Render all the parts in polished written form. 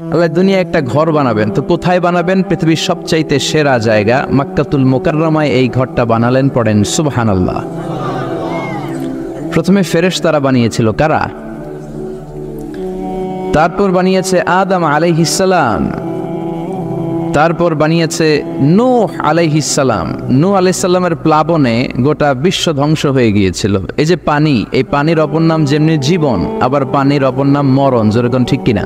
আল্লাহ দুনিয়া একটা ঘর বানাবেন, তো কোথায় বানাবেন? পৃথিবীর সবচাইতে সেরা জায়গা মক্কাতুল মুকাররমায় এই ঘরটা বানালেন। পড়েন সুবহানাল্লাহ। প্রথমে ফেরেশতারা বানিয়েছিল, কারা? তারপর বানিয়েছে আদম আলাইহিস সালাম, তারপর বানিয়েছে নূহ আলাইহিস সালাম। নূহ আলাইহিস সালামের প্লাবনে গোটা বিশ্ব ধ্বংস হয়ে গিয়েছিল। এই যে পানি, এই পানির অপর নাম যেমনি জীবন, আবার পানির অপর নাম মরণ, যেরকম ঠিক কিনা?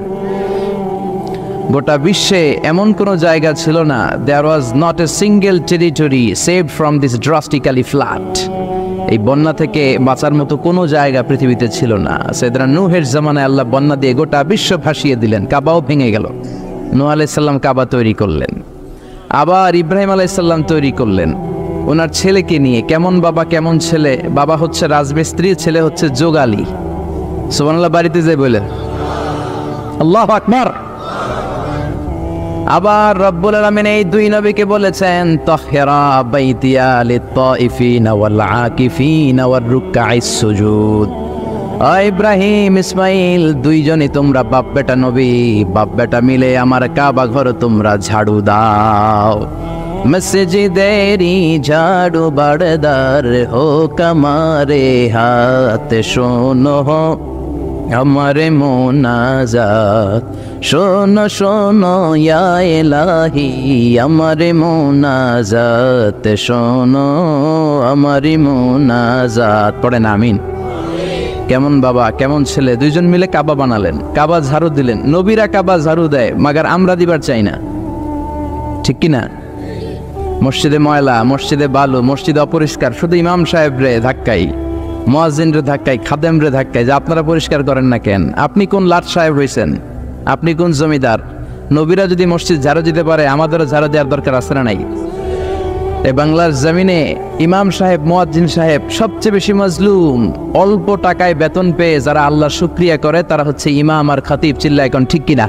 গোটা বিশ্বে এমন কোনো জায়গা ছিল না, there was not a single territory saved from this drastically flood. এই বন্যা থেকে বাঁচার মতো কোনো জায়গা পৃথিবীতে ছিল না। সাইয়েদনা নূহের জামানায় আল্লাহ বন্যা দিয়ে গোটা বিশ্ব ভাসিয়ে দিলেন, কাবাও ভেঙে গেল। নূহ আলাইহিস সালাম কাবা তৈরি করলেন, আবার ইব্রাহিম আলাইহিস সালাম তৈরি করলেন ওনার ছেলেকে নিয়ে। কেমন বাবা কেমন ছেলে? বাবা হচ্ছে রাজমিস্ত্রি, ছেলে হচ্ছে যোগালী। সুবহানাল্লাহ বাড়িতে যাই বলে আল্লাহু আকবার। আবার রব্বুল আলামিন এই দুই নবীকে বলেছেন তাহহিরা বাইতিয়া লিত-তাইফিনা ওয়াল আকিফিনা ওয়ার রুকআইস সুজুদ। ইব্রাহিম ইসমাইল দুইজনই তোমরা বাপ বেটা নবী, বাপ বেটা মিলে আমার কাবা ঘর তোমরা ঝাড়ু দাও। মসজিদেরি ঝাড়ু বারদার হো কমারে হাত, শোনো আমারে মোনাজাত, শোনো শোনো ইয়া ইলাহি আমারে মোনাজাত, শোনো আমারে মোনাজাত। পড়েন আমিন। কেমন বাবা কেমন ছেলে, দুইজন মিলে কাবা বানালেন, কাবা ঝাড়ু দিলেন। নবীরা কাবা ঝাড়ু দেয়, মাগার আমরা দিবার চাই না, ঠিক কিনা? মসজিদে ময়লা, মসজিদে বালু, মসজিদে অপরিষ্কার, শুধু ইমাম সাহেব রে ধাক্কাই, মুয়াজ্জিন রে ধাক্কাই, খাদেম রে ধাক্কাই, যে আপনারা পরিষ্কার করেন না কেন? আপনি কোন লাট সাহেব হয়েছেন? আপনি কোন জমিদার? নবীরা যদি মসজিদ ঝাড়ু দিতে পারে, আমাদেরও ঝাড়ু দেওয়ার দরকার আছে না নাই? এই বাংলার জমিনে ইমাম সাহেব, মুয়াজ্জিন সাহেব সবচেয়ে বেশি মাজলুম। অল্প টাকায় বেতন পেয়ে যারা আল্লাহর শুকরিয়া করে তারা হচ্ছে ইমাম আর খতিব। চিল্লা এখন ঠিক কিনা?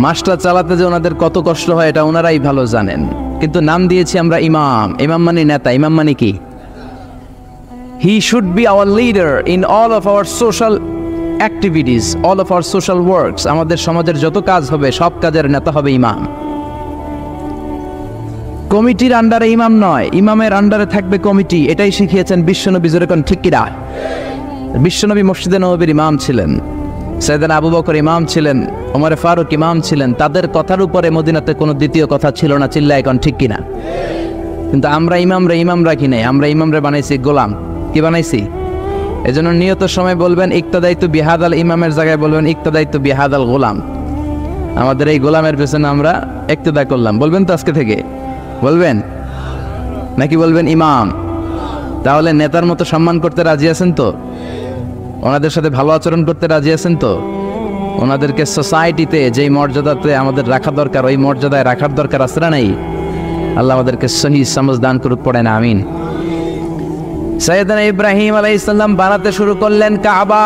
মাসটা চালাতে যে ওনাদের কত কষ্ট হয় এটা ওনারাই ভালো জানেন, কিন্তু নাম দিয়েছি আমরা ইমাম। ইমাম মানে নেতা, ইমাম মানে কি? He should be our leader in all of our social activities, all of our social works. আমাদের সমাজের যত কাজ হবে সব কাজের নেতা হবে ইমাম। কমিটির আন্ডারে ইমাম নয়, ইমামের আন্ডারে থাকবে কমিটি। এটাই শিখিয়েছেন বিশ্বনবী, যেরকম ঠিক কিনা? বিশ্বনবী মসজিদে নববীর ইমাম ছিলেন, সাইয়েদনা আবু বকর ইমাম ছিলেন, ওমর ফারুক ইমাম ছিলেন। তাদের কথার উপরে মদিনাতে কোনো দ্বিতীয় কথা ছিল না। চিল্লা এখন ঠিক কিনা? কিন্তু আমরা ইমাম রাখি নাই, আমরা ইমামরে বানাইছি গোলাম। কি বানাইছি? এজন্য নিয়ত সময় বলবেন ইক্তাদাইতু বিহাদাল ইমামের জায়গায় বলবেন ইক্তাদাইতু বিহাদাল গোলাম। আমাদের এই গোলামের পেছনে আমরা ইক্তদা করলাম। বলবেন তো আজকে থেকে? বলবেন নাকি বলবেন ইমাম? তাহলে নেতার মতো সম্মান করতে রাজি আছেন তো? ওনাদের সাথে ভালো আচরণ করতে রাজি আছেন তো? ওনাদেরকে সোসাইটিতে যেই মর্যাদাতে আমাদের রাখা দরকার ওই মর্যাদায় রাখার দরকার আছে না নাই? আল্লাহ আমাদেরকে সহি সমঝ দান করুক। পড়েন আমিন। সাইয়েদনা ইব্রাহিম আলাইহিস সালাম বানাতে শুরু করলেন কাবা।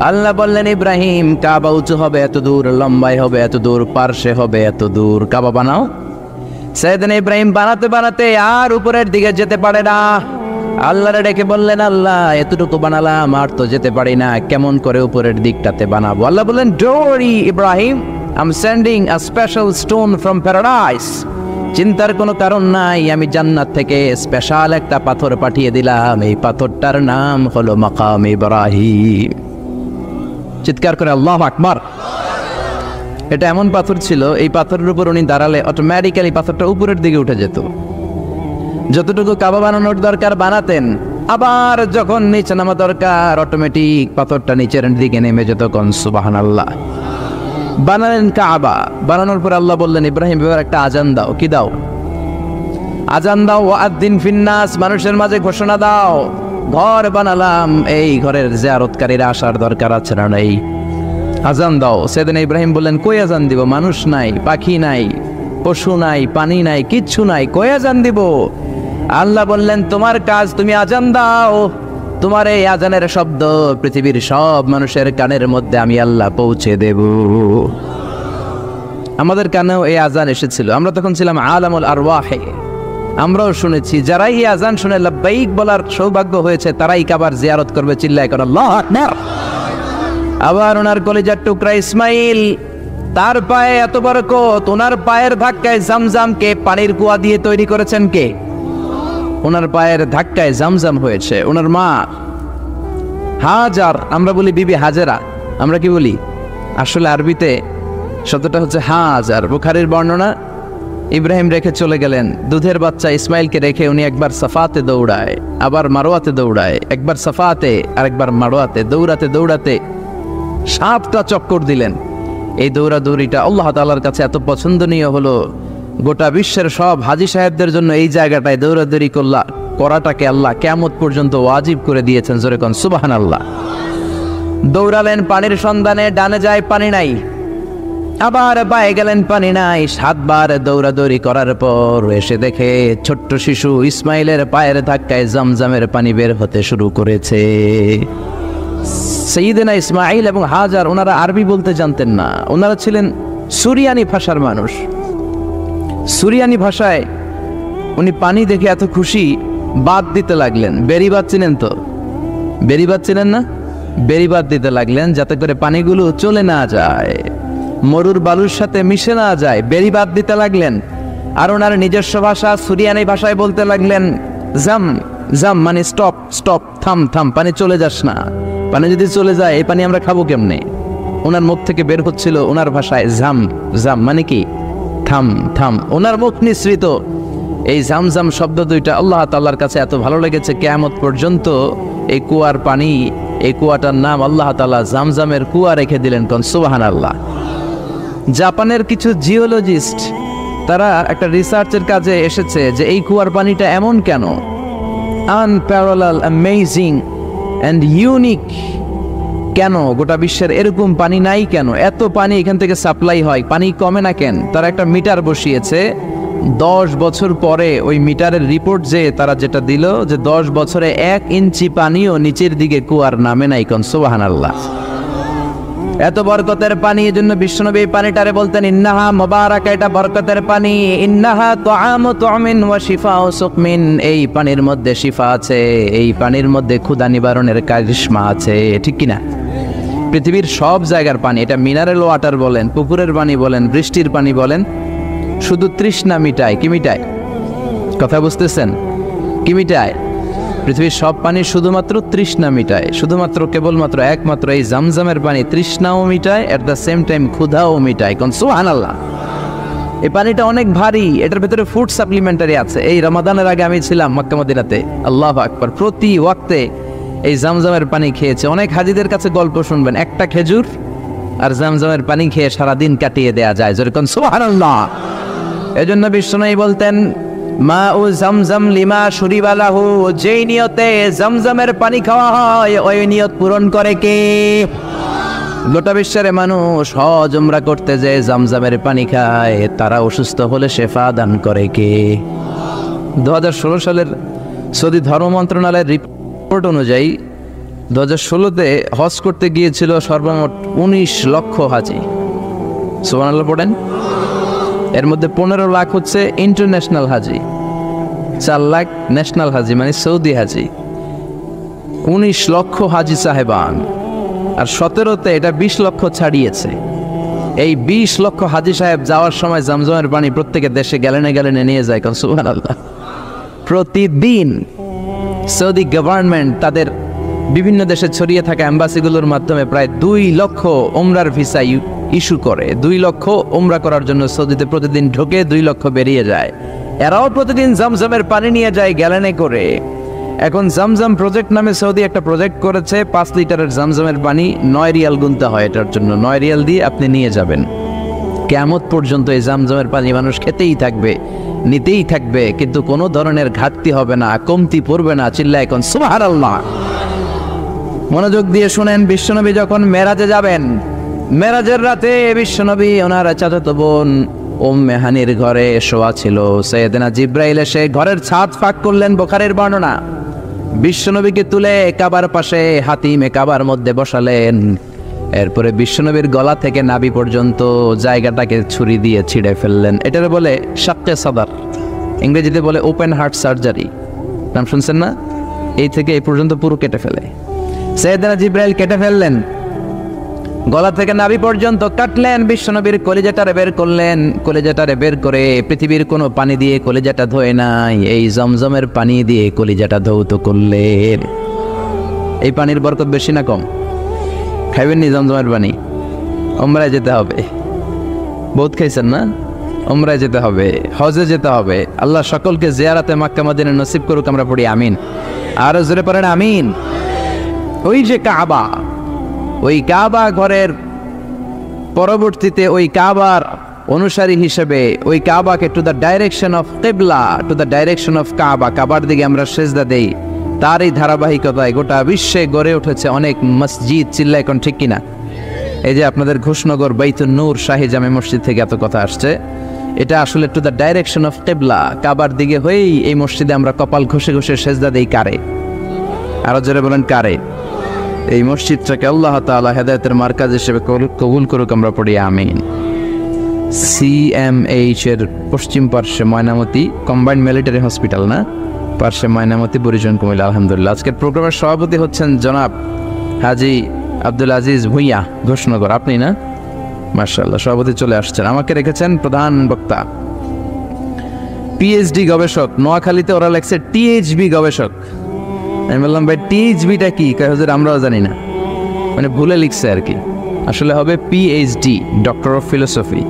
আল্লাহ বললেন ইব্রাহিম কাবা উঁচু হবে এত দূর, লম্বাই হবে এত দূর, পার্শ্বে হবে এত দূর, কাবা বানাও। সাইয়েদনা ইব্রাহিম বানাতে বানাতে আর উপরের দিকে যেতে পারে না। আল্লাহরে ডেকে বললেন আল্লাহ এতটুকু বানালাম, আর তো যেতে পারি না, কেমন করে উপরের দিকটাতে বানাবো? আল্লাহ বললেন don't worry Ibrahim, I am sending a special stone from paradise. চিন্তার কোনো কারণ নাই, আমি জান্নাত থেকে স্পেশাল একটা পাথর পাঠিয়ে দিলাম। এই পাথরটার নাম হলো মাকাম ইব্রাহিম। চিৎকার করে আল্লাহু আকবার। এটা এমন পাথর ছিল, এই পাথরের উপর উনি দাঁড়ালে অটোমেটিক্যালি পাথরটা উপরের দিকে উঠে যেত। যতটুকু কাবা বানানোর দরকার বানাতেন, আবার যখন নিচে নামা দরকার অটোমেটিক পাথরটা নিচের দিকে নেমে যেত। কোন সুবহানাল্লাহ। বানালেন কাবা। বানানোর পর আল্লাহ বললেন ইব্রাহিম এবার একটা আজান দাও। কি দাও? আজান দাও। ওয়াদ্দিন ফিন্নাস, মানুষের মাঝে ঘোষণা দাও ঘর বানালাম, এই ঘরের জিয়ারতকারীরা আসার দরকার আছে না নাই? আজান দাও। সাইয়েদনা ইব্রাহিম বললেন কই আজান দিব? মানুষ নাই, পাখি নাই, পশু নাই, পানি নাই, কিচ্ছু নাই, কই আজান দিব? আল্লাহ বললেন তোমার কাজ, তুমি আজান দাও। তোমার এই আজানের শব্দ পৃথিবীর সব মানুষের কানের মধ্যে আমি আল্লাহ পৌঁছে দেব। আমাদের কানেও এই আজান এসেছিল, আমরা তখন ছিলাম আলামুল আরওয়াহে। আমরাও শুনেছি, যারাই এই আজান শুনে লাব্বাইক বলার সৌভাগ্য হয়েছে তারাই কাবার জিয়ারত করবে। চিল্লায় কর আল্লাহু আকবার। আবার ওনার কলিজার টুকরা ইসমাইল, তার পায়ে এত বরকত, ওনার পায়ের ধাক্কায় জামজামকে পানির কুয়া দিয়ে তৈরি করেছেন কে? ওনার পায়ের ধাক্কায় জামজাম হয়েছে। ওনার মা হাজার, আমরা বলি বিবি হাজেরা, আমরা কি বলি? আসলে আরবিতে শব্দটা হচ্ছে হাজার। বুখারীর বর্ণনা, ইব্রাহিম রেখে চলে গেলেন, দুধের বাচ্চা ইসমাইলকে রেখে উনি একবার সাফাতে দৌড়ায়, আবার মারোয়াতে দৌড়ায়, একবার সাফাতে আর একবার মারোয়াতে, দৌড়াতে দৌড়াতে 7টা চক্কর দিলেন। এই দৌড়াদৌড়িটা আল্লাহ তাআলার কাছে এত পছন্দনীয় হলো, গোটা বিশ্বের সব হাজী সাহেবদের জন্য এই জায়গাটায় দৌড়াদৌড়ি করাটাকে আল্লাহ কিয়ামত পর্যন্ত ওয়াজিব করে দিয়েছেন। জোরে কোন সুবহানাল্লাহ। দৌড়ালেন পানির সন্ধানে, ডানে যায় পানি নাই, আবার বায়ে গেলেন পানি নাই। 7 বার দৌড়াদৌড়ি করার পর এসে দেখে ছোট্ট শিশু ইসমাইলের পায়ের ধাক্কায় জামজামের পানি বের হতে শুরু করেছে। সাইয়েদনা ইসমাইল এবং হাজার ওনারা আরবি বলতে জানতেন না, ওনারা ছিলেন সুরিয়ানি ভাষার মানুষ। সুরিয়ানি ভাষায় উনি পানি দেখে এত খুশি, বাদ দিতে লাগলেন। বেরিবাদ চিনেন তো? বেরিবাদ চিনেন না? বেরিবাদ দিতে লাগলেন যাতে করে পানিগুলো চলে না যায়, মরুর বালুর সাথে মিশে না যায়, বেরিবাদ দিতে লাগলেন। আর ওনার নিজস্ব ভাষা সুরিয়ানি ভাষায় বলতে লাগলেন জাম জাম, মানে স্টপ স্টপ, থাম থাম, পানি চলে যাস না, পানি যদি চলে যায় এই পানি আমরা খাবো কেমনে? ওনার মুখ থেকে বের হচ্ছিল ওনার ভাষায় জাম জাম, মানে কি থাম থাম। ওনার মুখ নিঃসৃত এই জামজাম শব্দ দুইটা আল্লাহ তাআলার কাছে এত ভালো লেগেছে, কিয়ামত পর্যন্ত এই কুয়ার পানি, এই কুয়াটার নাম আল্লাহ তাআলা জামজামের কুয়া রেখে দিলেন। কোন সুবহানাল্লাহ। জাপানের কিছু জিওলজিস্ট তারা একটা রিসার্চের কাজে এসেছে যে এই কুয়ার পানিটা এমন কেন, আনপ্যারালাল, অ্যামেজিং অ্যান্ড ইউনিক, কেন গোটা বিশ্বের এরকম পানি নাই কেন, এত পানি এখান থেকে সাপ্লাই হয়, পানি কমে না কেন? তারা একটা মিটার বসিয়েছে, 10 বছর পরে ওই মিটারের রিপোর্ট যে তারা যেটা দিল যে 10 বছরে 1 ইঞ্চি পানিও নিচের দিকে কুয়ার নামে নাই। কোন সুবহানাল্লাহ। এত বরকতের পানি, এজন্য বিশ্বনবী পানিটারে বলতেন ইন্নাহা মুবারাকা, এটা বরকতের পানি। ইন্নাহা তুআমু তুমিন ওয়া শিফাউ সুকমিন, এই পানির মধ্যে শিফা আছে, এই পানির মধ্যে ক্ষুধা নিবারণের কারিশমা আছে, ঠিক কি না? পৃথিবীর সব জায়গার পানি, এটা মিনারেল ওয়াটার বলেন, পুকুরের পানি বলেন, বৃষ্টির পানি বলেন, শুধু তৃষ্ণা মিটায়। কি মিটায়? কথা বুঝতেছেন? কি মিটায়? পৃথিবীর সব পানি শুধুমাত্র তৃষ্ণা মিটায়, শুধুমাত্র কেবলমাত্র একমাত্র এই জামজামের পানি তৃষ্ণাও মিটায়, এট দ্য সেম টাইম ক্ষুধাও মিটায়। কোন সুবহানাল্লাহ। এই পানিটা অনেক ভারী, এটার ভেতরে ফুড সাপ্লিমেন্টারি আছে। এই রমাদানের আগে আমি ছিলাম মক্কা মদিনাতে, আল্লাহু আকবার, প্রতি ওয়াক্তে এই জামজামের পানি খেয়েছে। অনেক হাজীদের কাছে গল্প শুনবেন, একটা খেজুর আর জামজামের পানি খেয়ে সারাদিন কাটিয়ে দেয়া যায়। যেরকম সুবহানাল্লাহ। এজন্য বিশ্বনবী বলতেন মাউ জামজাম লিমা শুরিবা লাহু, যেই নিয়তে জামজামের পানি খাওয়া হয় ওই নিয়ত পূরণ করে কে? গোটা বিশ্বের মানুষ হজ উমরা করতে যে জামজামের পানি খায়, তারা অসুস্থ হলে শেফা দান করে কে? 2016 সালের সৌদি ধর্ম মন্ত্রণালয়ের রিপোর্ট অনুযায়ী 2016-তে হজ করতে গিয়েছিল সর্বমোট 19 লক্ষ হাজি। সুবহানাল্লাহ পড়েন। এর মধ্যে 15 লাখ হচ্ছে ইন্টারন্যাশনাল হাজি, 4 লাখ ন্যাশনাল হাজি মানে সৌদি হাজি। 19 লক্ষ হাজি সাহেবান, আর 17-তে এটা 20 লক্ষ ছাড়িয়েছে। এই 20 লক্ষ হাজি সাহেব যাওয়ার সময় জামজামের পানি প্রত্যেকের দেশে গ্যালেনে গ্যালেনে নিয়ে যায়। কারণ সুবহানাল্লাহ, প্রতিদিন সৌদি গভর্নমেন্ট তাদের বিভিন্ন দেশে ছড়িয়ে থাকা এম্বাসিগুলোর মাধ্যমে প্রায় 2 লক্ষ উমরার ভিসা ইস্যু করে। 2 লক্ষ উমরা করার জন্য সৌদিতে প্রতিদিন ঢোকে, 2 লক্ষ বেরিয়ে যায়। এরাও প্রতিদিন জামজামের পানি নিয়ে যায় গ্যালেনে করে। এখন জামজাম প্রজেক্ট নামে সৌদি একটা প্রজেক্ট করেছে, 5 লিটারের জামজামের পানি 9 রিয়াল গুনতে হয় এটার জন্য। 9 রিয়াল দিয়ে আপনি নিয়ে যাবেন। কিয়ামত পর্যন্ত এই জামজামের পানি মানুষ খেতেই থাকবে, নিতেই থাকবে, কিন্তু কোনো ধরনের ঘাটতি হবে না, কমতি পড়বে না। চিল্লায় এখন সুবহানাল্লাহ। মনোযোগ দিয়ে শুনেন, বিশ্বনবী যখন মেরাজে যাবেন, মেরাজের রাতে বিশ্বনবী ওনার চাচাতো বোন উম্মে হানির ঘরে শোয়া ছিল। সাইয়েদনা জিব্রাইল এসে ঘরের ছাদ ফাঁক করলেন, বুখারীর বর্ণনা। বিশ্বনবীকে তুলে কাবার পাশে হাতিমে কাবার মধ্যে বসালেন। এরপরে বিশ্বনবীর গলা থেকে নাভি পর্যন্ত জায়গাটাকে ছুরি দিয়ে ছিঁড়ে ফেললেন। এটার বলে শাক্কে সাদার, ইংরেজিতে বলে ওপেন হার্ট সার্জারি। নাম শুনছেন না? এই থেকে এই পর্যন্ত পুরো কেটে ফেলে। সাইয়েদনা জিব্রাইল কেটে ফেললেন। গলা থেকে নাভি পর্যন্ত কাটলেন, বিশ্বনবীর কলিজাটারে বের করলেন। কলিজাটারে বের করে পৃথিবীর কোনো পানি দিয়ে কলিজাটা ধোয় নাই, এই জমজমের পানি দিয়ে কলিজাটা ধৌত করলেন। এই পানির বরকত বেশি না কম? খাইবেন নি জমজমের পানি? উমরায় যেতে হবে, বহুত খাইছেন না? উমরায় যেতে হবে, হজে যেতে হবে। আল্লাহ সকলকে জিয়ারাতে মক্কা মদিনা নসিব করুক, আমরা পড়ি আমিন। আরো জোরে পড়েন আমিন। ওই যে কাবা, ওই কাবা ঘরের পরবর্তীতে ওই কাবার অনুসারী হিসেবে ওই কাবাকে টু দ্য ডাইরেকশন অফ কিবলা, টু দ্য ডাইরেকশন অফ কাবা, কাবার দিকে আমরা সেজদা দেই। তার এই ধারাবাহিকতায় গোটা বিশ্বে গড়ে উঠেছে অনেক মসজিদ। চিল্লা এখন ঠিক কিনা? এই যে আপনাদের ঘোষনগর বাইতুন নূর শাহী জামে মসজিদ থেকে এত কথা আসছে, এটা আসলে টু দ্য ডাইরেকশন অফ কিবলা, কাবার দিকে হয়েই এই মসজিদে আমরা কপাল ঘষে ঘষে সেজদা দেই। কারে? আরো জোরে বলেন কারে? এই মসজিদটাকে আল্লাহ তাআলা হেদায়েতের মার্কাজ হিসেবে কবুল করুক, আমরা পড়ি আমিন। CMH এর পশ্চিম পার্শ্বে ময়নামতি কম্বাইন্ড মিলিটারি হসপিটাল, না পার্শ্বে ময়নামতি, বুড়িজন, কুমিল্লা। আলহামদুলিল্লাহ। আজকের প্রোগ্রামের সভাপতি হচ্ছেন জনাব হাজী আব্দুল আজিজ ভুঁইয়া, ঘোষনগর। আপনি না? মাশাআল্লাহ, সভাপতি চলে আসছেন। আমাকে রেখেছেন প্রধান বক্তা, PhD গবেষক। নোয়াখালীতে ওরা লেখছে THB গবেষক। আমি বললাম ভাই THBটা কি? কয় হুজুর আমরাও জানি না, মানে ভুলে লিখছে আর কি। আসলে হবে PhD, ডক্টর অফ ফিলোসফি।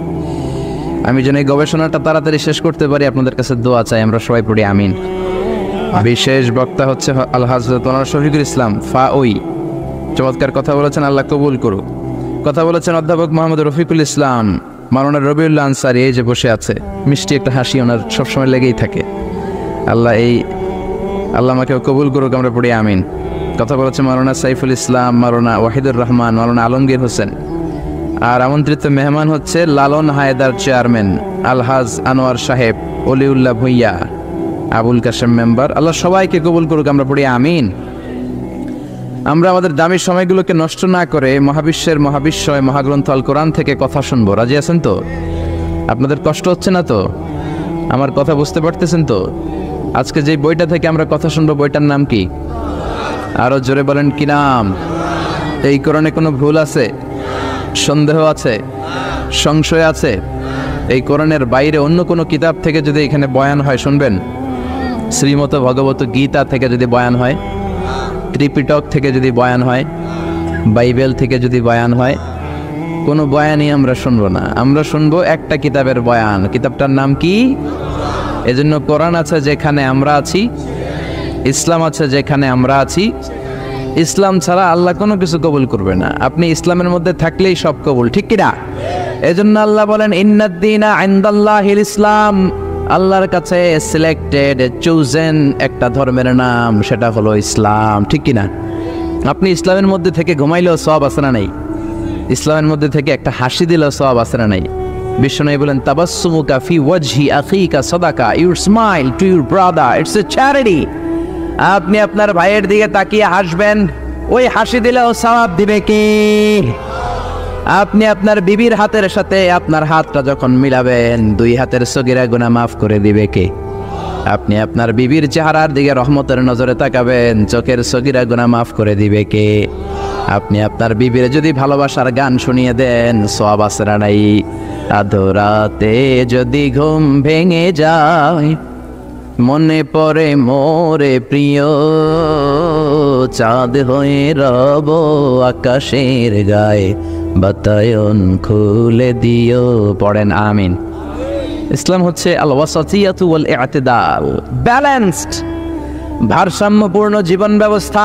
আমি যেন এই গবেষণাটা তাড়াতাড়ি শেষ করতে পারি, আপনাদের কাছে দোয়া চাই, আমরা সবাই পড়ি আমিন। বিশেষ বক্তা হচ্ছে আল হযরত শফিকুল ইসলাম ফাওই। চমৎকার কথা বলেছেন, আল্লাহ কবুল করুক। কথা বলেছেন অধ্যাপক মোহাম্মদ রফিকুল ইসলাম, মাওলানা রবিউল্লাহ আনসারী, এই যে বসে আছে, মিষ্টি একটা হাসি ওনার সবসময় লেগেই থাকে। আল্লাহ আমাকে কবুল করুক, আমরা পড়ি আমিন। কথা বলেছে মাওলানা সাইফুল ইসলাম, মাওলানা ওয়াহিদুর রহমান, মাওলানা আলমগীর হোসেন। আর আমন্ত্রিত মেহমান হচ্ছে লালন হায়দার চেয়ারম্যান, আলহাজ আনোয়ার সাহেব, অলিউল্লাহ ভুঁইয়া, আবুল কাশেম মেম্বার। আল্লাহ সবাইকে কবুল করুক, আমরা পড়ি আমিন। আমরা আমাদের দামি সময়গুলোকে নষ্ট না করে মহাবিশ্বের মহাবিশ্বয় মহাগ্রন্থ আল কোরআন থেকে কথা শুনবো। রাজি আছেন তো? আপনাদের কষ্ট হচ্ছে না তো? আমার কথা বুঝতে পারতেছেন তো? আজকে যে বইটা থেকে আমরা কথা শুনবো, বইটার নাম কি? আরো জোরে বলেন, কি নাম? এই কোরআনে কোনো ভুল আছে? সন্দেহ আছে? সংশয় আছে? এই কোরআনের বাইরে অন্য কোনো কিতাব থেকে যদি এখানে বয়ান হয় শুনবেন? শ্রীমত ভগবত গীতা থেকে যদি বয়ান হয়, ত্রিপিটক থেকে যদি বয়ান হয়, বাইবেল থেকে যদি বয়ান হয়, কোনো বয়ানই আমরা শুনবো না। আমরা শুনবো একটা কিতাবের বয়ান। কিতাবটার নাম কি? এজন্য কোরআন আছে যেখানে আমরা আছি, ইসলাম আছে যেখানে আমরা আছি। ইসলাম ছাড়া আল্লাহ কোনো কিছু কবুল করবে না। আপনি ইসলামের মধ্যে থাকলেই সব কবুল, ঠিক কিনা? এজন্য আল্লাহ বলেন ইন্নাদ-দীনা ইনদাল্লাহিল ইসলাম। আল্লাহর কাছে সিলেক্টেড, চুজেন একটা ধর্মের নাম, সেটা হলো ইসলাম, ঠিক কিনা? আপনি ইসলামের মধ্যে থেকে ঘুমাইলেও সওয়াব আছে না নাই? ইসলামের মধ্যে থেকে একটা হাসি দিলেও সওয়াব আছে না নাই? বিষ্ণু বলেন তাবাসসুমুকা ফি ওয়াজহি আখিকা সাদাকা, your smile to your brother, it's a charity. আপনি আপনার ভাইয়ের দিকে তাকিয়ে হাসবেন, ওই হাসি দিলেও সওয়াব দিবে কে? আপনি আপনার বিবির হাতের সাথে আপনার হাতটা যখন মিলাবেন, দুই হাতের সগীরা গুনাহ মাফ করে দিবে কে? আপনি আপনার বিবির চেহারার দিকে রহমতের নজরে তাকাবেন, চোখের সগীরা গুনাহ মাফ করে দিবে কে? আপনি আপনার বিবির যদি ভালোবাসার গান শুনিয়ে দেন, সওয়াব আছে না নাই? আধরাতে যদি ঘুম ভেঙে যায়, মনে পড়ে মোরে প্রিয়, চাঁদ হয়ে রব আকাশের গায়ে, বাতায়ন খুলে দিও। পড়েন আমিন। ইসলাম হচ্ছে আল ওয়াসাতিয়াতু ওয়াল ইআতিদাল, ব্যালেন্সড, ভারসাম্যপূর্ণ জীবন ব্যবস্থা।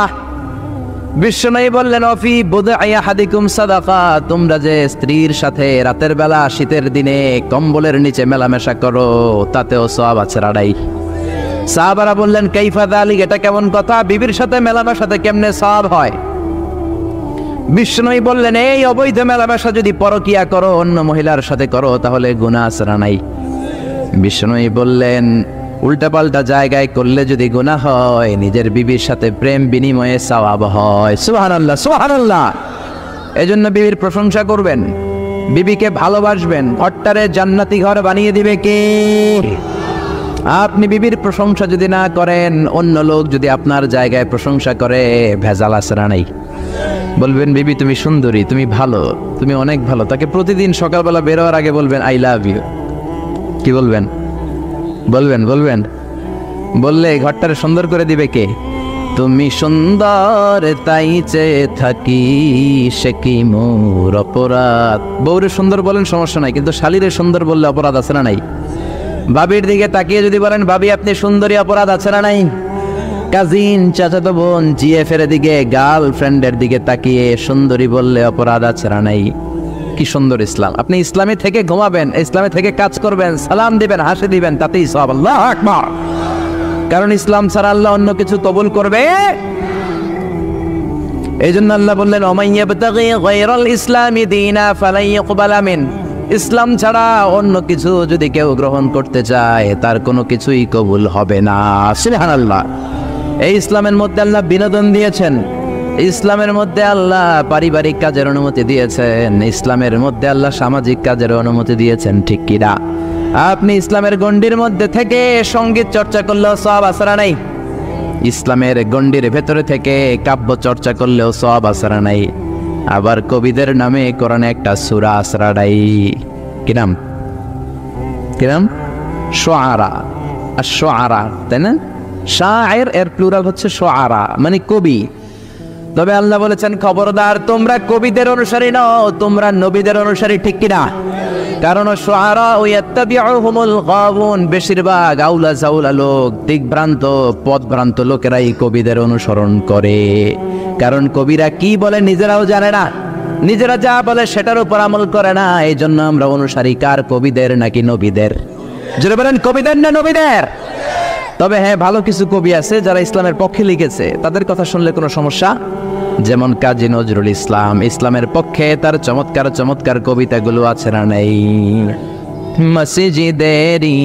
বিশ্বনবী বললেন অফি বুদআই আহাদিকুম সাদাকা, তোমরা যে স্ত্রীর সাথে রাতের বেলা শীতের দিনে কম্বলের নিচে মেলামেশা করো, তাতেও সওয়াব আছে রাড়াই। সাহাবারা বললেন কাইফা যালিক, এটা কেমন কথা? বিবির সাথে মেলামেশাতে কেমনে সওয়াব হয়? বিষ্ণুই বললেন এই অবৈধ মেলামেশা যদি পরকিয়া করো, অন্য মহিলার সাথে করো, তাহলে গুনাহ আছে না নাই? বিষ্ণুই বললেন উল্টাপাল্টা জায়গায় করলে যদি গুনাহ হয়, নিজের বিবির সাথে প্রেম বিনিময়ে সওয়াব হয়। সুবহানাল্লাহ, সুবহানাল্লাহ। এজন্য বিবির প্রশংসা করবেন, বিবিকে ভালোবাসবেন, ঘরটারে জান্নাতি ঘর বানিয়ে দিবে কে? আপনি বিবির প্রশংসা যদি না করেন, অন্য লোক যদি আপনার জায়গায় প্রশংসা করে, ভেজাল আছে না নাই? বলবেন বিবি তুমি সুন্দরী, তুমি ভালো, তুমি অনেক ভালো। তাকে প্রতিদিন সকালবেলা বেরোয়ার আগে বলবেন আই লাভ ইউ। কি বলবেন? বলবেন বললে ঘরটারে সুন্দর করে দিবে কে? তুমি সুন্দর তাই চেয়ে থাকি, সে কি মোর অপরাধ। বউরে সুন্দর বলেন সমস্যা নাই, কিন্তু শালীরে সুন্দর বললে অপরাধ আছে না নাই? ভাবির দিকে তাকিয়ে যদি বলেন ভাবি আপনি সুন্দরী, অপরাধ আছে না নাই? কাজিন, চাচাতো বোন, জিএফের দিকে, গার্লফ্রেন্ডের দিকে তাকিয়ে সুন্দরী বললে অপরাধ আছে না নাই? কি সুন্দর ইসলাম! আপনি ইসলামে থেকে ঘুমাবেন, ইসলামে থেকে কাজ করবেন, সালাম দিবেন, হাসি দিবেন, তাতেই সব। আল্লাহু আকবার। কারণ ইসলাম ছাড়া আল্লাহ অন্য কিছু কবুল করবে। এই জন্য আল্লাহ বললেন ওমাইয়াবতাগি গায়রাল ইসলামি দীনা ফালাই ইকবালা মিন। ইসলাম ছাড়া অন্য কিছু যদি কেউ গ্রহণ করতে চায় তার কোনো কিছুই কবুল হবে না। সুবহানাল্লাহ। এই ইসলামের মধ্যে আল্লাহ বিনোদন দিয়েছেন, ইসলামের মধ্যে আল্লাহ পারিবারিক কাজের অনুমতি দিয়েছেন, ইসলামের মধ্যে আল্লাহ সামাজিক কাজের অনুমতি দিয়েছেন, ঠিক কি না? আপনি ইসলামের গণ্ডির মধ্যে থেকে সঙ্গীত চর্চা করলেও সব আসরা নাই, ইসলামের গণ্ডির ভেতরে থেকে কাব্য চর্চা করলেও সব আসরা নাই। আবার কবিদের নামে কোরআনে একটা সূরা আসরা নাই। কি নাম? শুআরা। আর শুআরা, তাই না? শায়ের এর প্লুরাল হচ্ছে শুআরা, মানে কবি। তবে আল্লাহ বলেছেন খবরদার তোমরা কবিদের অনুসারী নও, তোমরা নবীদের অনুসারী, ঠিক কিনা? কারণ শুআরা ইয়াত্তাবিউহুমুল গাবুন, বেশিরভাগ আউলা জাউলা লোক, দিকভ্রান্ত পথভ্রান্ত লোকেরাই কবিদের অনুসরণ করে। কারণ কবিরা কি বলে নিজেরাও জানে না, নিজেরা যা বলে সেটার উপর আমল করে না। এই জন্য আমরা অনুসারী কার? কবিদের নাকি নবীদের? জোরে বলেন, কবিদের না নবীদের? তবে হ্যাঁ, ভালো কিছু কবি আছে যারা ইসলামের পক্ষে লিখেছে, তাদের কথা শুনলে কোনো সমস্যা। যেমন কাজী নজরুল ইসলাম, ইসলামের পক্ষে তার চমৎকার চমৎকার কবিতাগুলো আছে না নাই? মসজিদেরই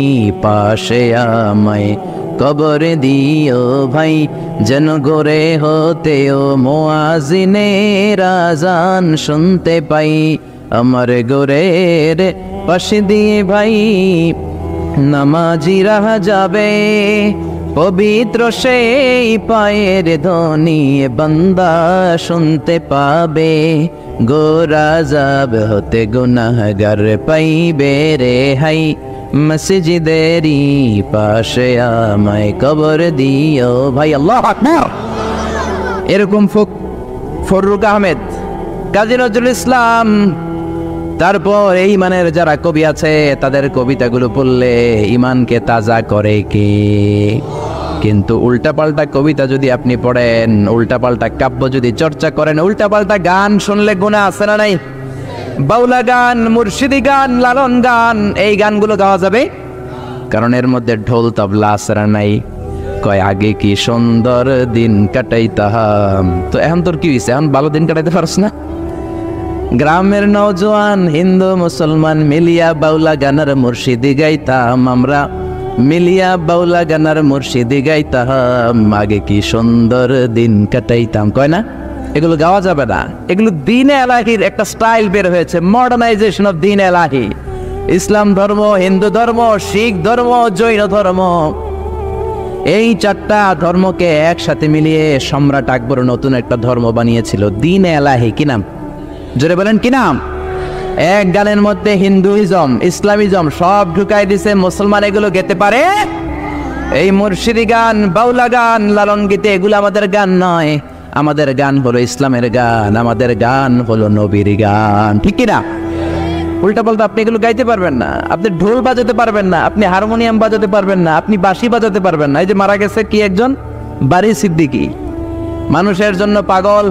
পাশে আমায় কবর দিও ভাই, যেন গোরে হতেও মুয়াজ্জিনের আযান শুনতে পাই। আমার গোরের পাশে দিয়ে ভাই নামাজিরা যাবে, পবিত্র সেই পায়ের ধ্বনি বান্দা শুনতে পাবে। গোরা যাব হতে গুনাহগার পাইবে রে হাই, মসজিদেরই পাশে আমায় কবর দিও ভাই। আল্লাহু আকবার। এরকম ফররুক আহমেদ, কাজী নজরুল ইসলাম, তারপর এই ইমানের যারা কবি আছে তাদের কবিতাগুলো পড়লে ইমানকে তাজা করে কে? কিন্তু উল্টাপাল্টা কবিতা যদি আপনি পড়েন, উল্টাপাল্টা কাব্য যদি চর্চা করেন, উল্টাপাল্টা গান শুনলে গুনাহ আছে না নাই? বাউলা গান, মুর্শিদি গান, লালন গান, এই গানগুলো গাওয়া যাবে? কারণ এর মধ্যে ঢোল তবলা আছে না নাই? কয় আগে কি সুন্দর দিন কাটাইতাম, তো এখন তোর কি হইছে? এখন ভালো দিন কাটাইতে পারছ না? গ্রামের নওজোয়ান হিন্দু মুসলমান মিলিয়া বাউলা গানার মুর্শিদি গাইতাম আমরা, মিলিয়া বাউলা গানার মুর্শিদি গাইতাম, আগে কি সুন্দর দিন কাটাইতাম। কয় না? এগুলো গাওয়া যাবে না। এগুলো দ্বীন এলাহির একটা স্টাইল বের হয়েছে, মডার্নাইজেশন অফ দ্বীন এলাহি। ইসলাম ধর্ম, হিন্দু ধর্ম, শিখ ধর্ম, জৈন ধর্ম, এই চারটা ধর্মকে একসাথে মিলিয়ে সম্রাট আকবর নতুন একটা ধর্ম বানিয়েছিল, দ্বীন এলাহি। কি নাম? জোরে বলেন, কি নাম? এক গানের মধ্যে হিন্দুইজম, ইসলামিজম সব ঢুকাই দিছে। মুসলমান এগুলো গেতে পারে? এই মুর্শিদি গান, বাউলা গান, লালন গীতে, এগুলো আমাদের গান নয়। আমাদের গান হলো ইসলামের গান, আমাদের গান হলো নবীর গান, ঠিক কিনা? উল্টা পাল্টা আপনি এগুলো গাইতে পারবেন না, আপনি ঢোল বাজাতে পারবেন না, আপনি হারমোনিয়াম বাজাতে পারবেন না, আপনি বাঁশি বাজাতে পারবেন না। এই যে মারা গেছে কি একজন, বারী সিদ্দিকী, মানুষের জন্য পাগল।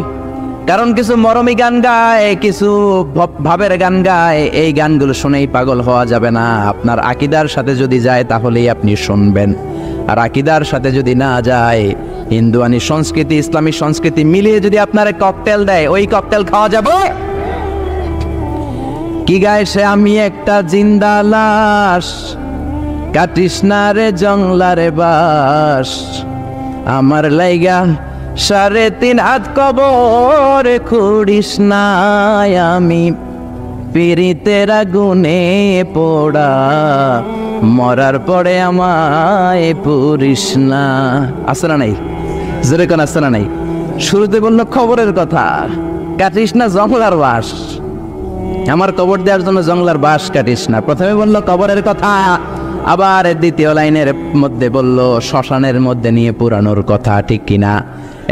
কারণ কিছু মরমী গান গায়, কিছু ভাবের গান গায়। এই গানগুলো শুনেই পাগল হওয়া যাবে না। আপনার আকীদার সাথে যদি যায় তাহলেই আপনি শুনবেন, আর আকীদার সাথে যদি না যায়, হিন্দুয়ানি সংস্কৃতি ইসলামী সংস্কৃতি মিলিয়ে যদি আপনার ককটেল দেয়, ওই ককটেল খাওয়া যাবে? কি গায় সে? আমি একটা জিন্দা লাশ, কাটিস না রে জংলারে বাস, আমার লাইগা 3.5 হাত কবর খুঁড়িস না, আমি পীড়িতের আগুনে পোড়া, মরার পরে আমায় পুরিস না। আছে না নাই? জোরে কোন আছে না নাই? শুরুতে বললো খবরের কথা, কাটিস না জংলার বাঁশ, আমার কবর দেওয়ার জন্য জংলার বাঁশ কাটিস না। প্রথমে বললো কবরের কথা, আবার দ্বিতীয় লাইনের মধ্যে বলল শ্মশানের মধ্যে নিয়ে পুরানোর কথা। ঠিক কিনা?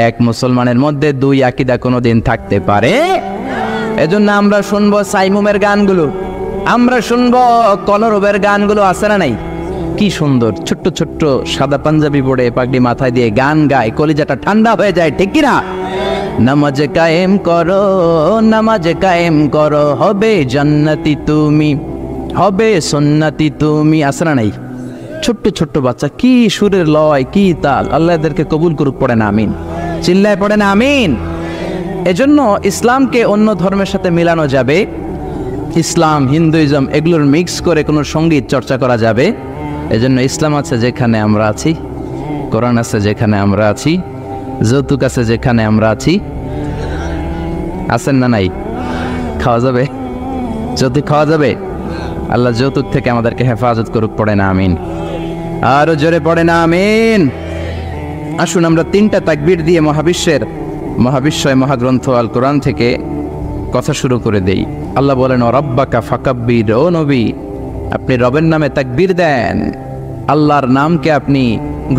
এক মুসলমানের মধ্যে দুই আকীদা কোনোদিন থাকতে পারে? এজন্য আমরা শুনবো সাইমুমের গানগুলো, আমরা শুনবো কলরবের গানগুলো, আছে না নাই? কি সুন্দর ছোট্ট ছোট্ট সাদা পাঞ্জাবি পরে পাগড়ি মাথায় দিয়ে গান গায়, কলিজাটা ঠান্ডা হয়ে যায়। ঠিক কিনা? নামাজ কায়েম করো, নামাজ কায়েম করো, হবে জান্নাতি তুমি, হবে সুন্নতি তুমি, আছে না নাই? ছোট্ট ছোট্ট বাচ্চা, কি সুরের লয়, কি তাল! আল্লাহ এদেরকে কবুল করুক, পড়ে না আমিন, চিল্লায় পড়ে না আমিন। এজন্য ইসলামকে অন্য ধর্মের সাথে মিলানো যাবে, ইসলাম হিন্দুইজম এগুলোর মিক্স করে কোনো সঙ্গীত চর্চা করা যাবে। এজন্য ইসলাম আছে যেখানে আমরা আছি, কোরআন আছে যেখানে আমরা আছি, যৌতুক আছে যেখানে আমরা আছি, আছেন না নাই? খাওয়া যাবে, যৌতুক খাওয়া যাবে। আল্লাহ যৌতুক থেকে আমাদেরকে হেফাজত করুক, পড়ে না আমিন, আরো জোরে পড়ে না আমিন। আসুন আমরা তিনটা তাকবীর দিয়ে মহাবিশ্বয় মহাগ্রন্থ আল কোরআন থেকে কথা শুরু করে দেই। আল্লাহ বলেন ও রব্বাকা ফাকাব্বির, ও নবী আপনি রবের নামে তাকবীর দেন, আল্লাহর নামকে আপনি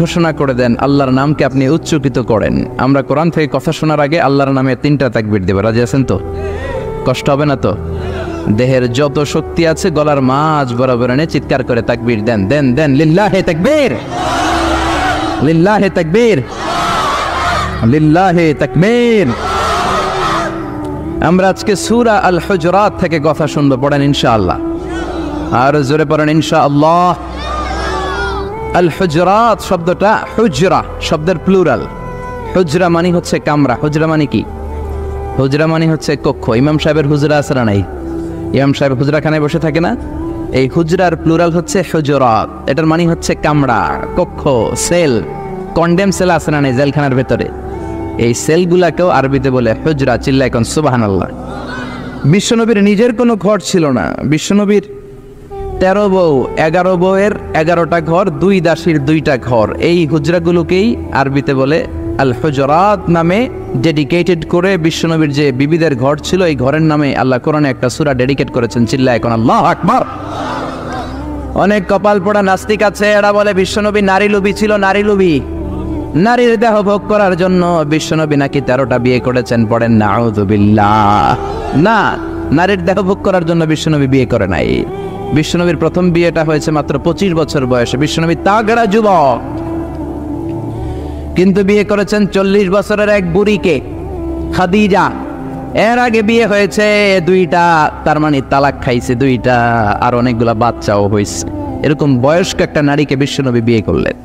ঘোষণা করে দেন, আল্লাহর নামকে আপনি উচ্চকিত করেন। আমরা কোরআন থেকে কথা শোনার আগে আল্লাহর নামে তিনটা তাকবীর দেব। রাজি আছেন তো? কষ্ট হবে না তো? দেহের যত শক্তি আছে গলার মাঝ বরাবর এনে চিৎকার করে তাকবীর দেন, দেন দেন। লিল্লাহে তাকবীর, লিল্লাহে তাকবীর, লিল্লাহে তাকবীর। আমরা আজকে সূরা আল হুজুরাত থেকে কথা শুনবো, পড়েন ইনশাআল্লাহ, আর জোরে পড়েন ইনশাআল্লাহ। আল হুজুরাত শব্দটা হুজরা শব্দের প্লুরাল। হুজরা মানে হচ্ছে কামরা। হুজরা মানে কি? হুজরা মানে হচ্ছে কক্ষ। ইমাম সাহেবের হুজরা আছে না নাই? ইমাম সাহেব হুজরাখানায় বসে থাকে না? এই হুজরার প্লুরাল হচ্ছে হুজুরাত। এটার মানে হচ্ছে কামরা, কক্ষ, সেল। কন্ডেম সেল আছে না নাই জেলখানার ভেতরে? এই সেলগুলাকেও আরবিতে বলে হুজরা। চিল্লায় কোন সুবহানাল্লাহ। বিশ্বনবীর নিজের কোনো ঘর ছিল না। বিশ্বনবীর 13 বউ, 11 বউয়ের 11টা ঘর, 2 দাসীর 2টা ঘর। এই হুজরাগুলোকেই আরবিতে বলে আল হুজরাত নামে ডেডিকেটেড করে। বিশ্বনবীর যে বিবিদের ঘর ছিল, এই ঘরের নামে আল্লাহ কোরআনে একটা সূরা ডেডিকেট করেছেন। চিল্লায় এখন আল্লাহু আকবার। অনেক কপাল পোড়া নাস্তিক আছে, এরা বলে বিশ্বনবী নারী লোভী ছিল, নারী লোভী। নারীর দেহ ভোগ করার জন্য বিশ্বনবী নাকি 13টা বিয়ে করেছেন। পড়েন নাউযুবিল্লাহ। না, নারীর দেহ ভোগ করার জন্য বিশ্বনবী বিয়ে করে নাই। বিশ্বনবীর প্রথম বিয়েটা হয়েছে মাত্র 25 বছর বয়সে। বিশ্বনবী তাগড়া যুবক, কিন্তু বিয়ে করেছেন 40 বছরের এক বুড়িকে, খাদিজা। এর আগে বিয়ে হয়েছে 2টা, তার মানে তালাক খাইছে 2টা, আর অনেকগুলা বাচ্চাও হয়েছে। এরকম বয়স্ক একটা নারীকে বিশ্বনবী বিয়ে করলেন।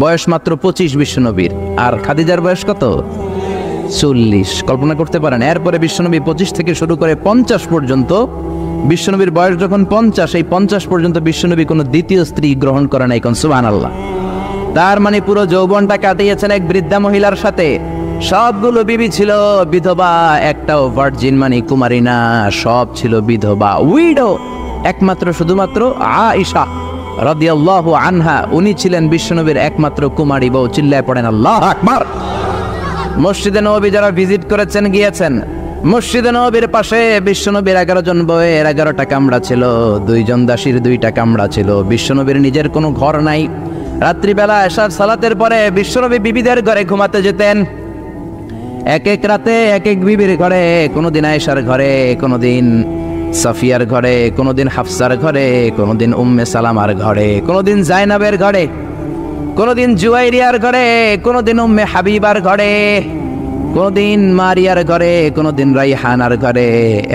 বয়স মাত্র 25 বিশ্বনবীর, আর খাদিজার বয়স কত? 40। কল্পনা করতে পারেন? এরপরে বিশ্বনবী 25 থেকে শুরু করে 50 পর্যন্ত, বিশ্বনবীর বয়স যখন 50, এই 50 পর্যন্ত বিশ্বনবী কোনো দ্বিতীয় স্ত্রী গ্রহণ করে নাই। কোন সুবহানাল্লাহ। তার মানে পুরো যৌবনটা কাটিয়েছেন এক বৃদ্ধা মহিলার সাথে। সবগুলো বিবি ছিল বিধবা, একটাও ভার্জিন মানে কুমারী না, সব ছিল বিধবা, উইডো। একমাত্র শুধুমাত্র আয়েশা রাদিয়াল্লাহু আনহা, উনি ছিলেন বিশ্বনবীর একমাত্র কুমারী বউ। চিল্লায় পড়েন আল্লাহু আকবার। মসজিদে নববী যারা ভিজিট করেছেন, গিয়েছেন, মসজিদে নববীর পাশে বিশ্বনবীর 11 জন বউয়ের 11টা কামরা ছিল, 2 জন দাসীর 2টা কামরা ছিল। বিশ্বনবীর নিজের কোনো ঘর নাই। রাত্রিবেলা এশার সালাতের পরে বিশ্বনবী বিবিদের ঘরে ঘুমাতে যেতেন। এক এক রাতে এক এক বিবির ঘরে, কোনোদিন আয়েশার ঘরে, কোনোদিন সাফিয়ার ঘরে, কোনোদিন হাফসার ঘরে, কোনোদিন উম্মে সালামার ঘরে, কোনোদিন জাইনাবের ঘরে, কোনোদিন জুয়াইরিয়ার ঘরে, কোনোদিন উম্মে হাবিবার ঘরে, কোনোদিন মারিয়ার ঘরে, কোনোদিন রাইহানার ঘরে।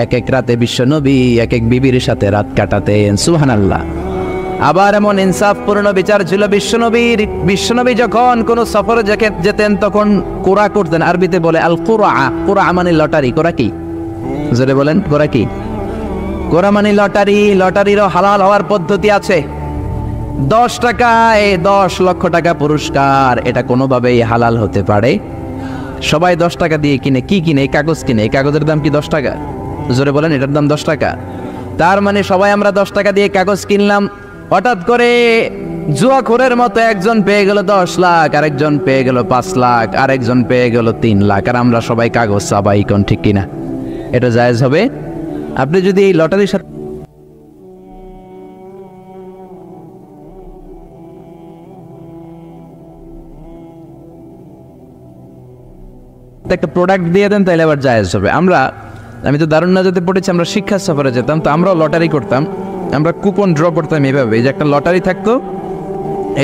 এক এক রাতে বিশ্বনবী এক এক বিবির সাথে রাত কাটাতেন। সুবহানাল্লাহ। আবার এমন ইনসাফপূর্ণ বিচার ছিল বিশ্বনবীর। বিশ্বনবী যখন কোনো সফরে যেতেন তখন কোরা করতেন। আরবিতে বলে আল কুরআ। কুরআ মানে লটারি। কোরা কি? জোরে বলেন, কোরা কি? কোরা মানে লটারি। লটারিরও হালাল হওয়ার পদ্ধতি আছে। 10 টাকায় 10 লক্ষ টাকা পুরস্কার, এটা কোনোভাবেই হালাল হতে পারে? সবাই 10 টাকা দিয়ে কিনে। কি কিনে? এই কাগজ কিনে। এই কাগজের দাম কি 10 টাকা? জোরে বলেন, এটার দাম 10 টাকা। তার মানে সবাই আমরা 10 টাকা দিয়ে কাগজ কিনলাম। হঠাৎ করে জুয়াখোরের মতো একজন পেয়ে গেল 10 লাখ, আরেকজন পেয়ে গেল 5 লাখ, আরেকজন পেয়ে গেল 3 লাখ, আর আমরা সবাই কাগজ চাবাই। কোন ঠিক কিনা? এটা জায়েজ হবে? আপনি যদি এই লটারির সাথে একটা প্রোডাক্ট দিয়ে দেন তাহলে আবার জায়েজ হবে। আমি তো দারুন নাজাতে পড়েছি, আমরা শিক্ষা সফরে যেতাম, তো আমরাও লটারি করতাম, আমরা কুপন ড্র করতাম এইভাবে, এই যে একটা লটারি থাকতো,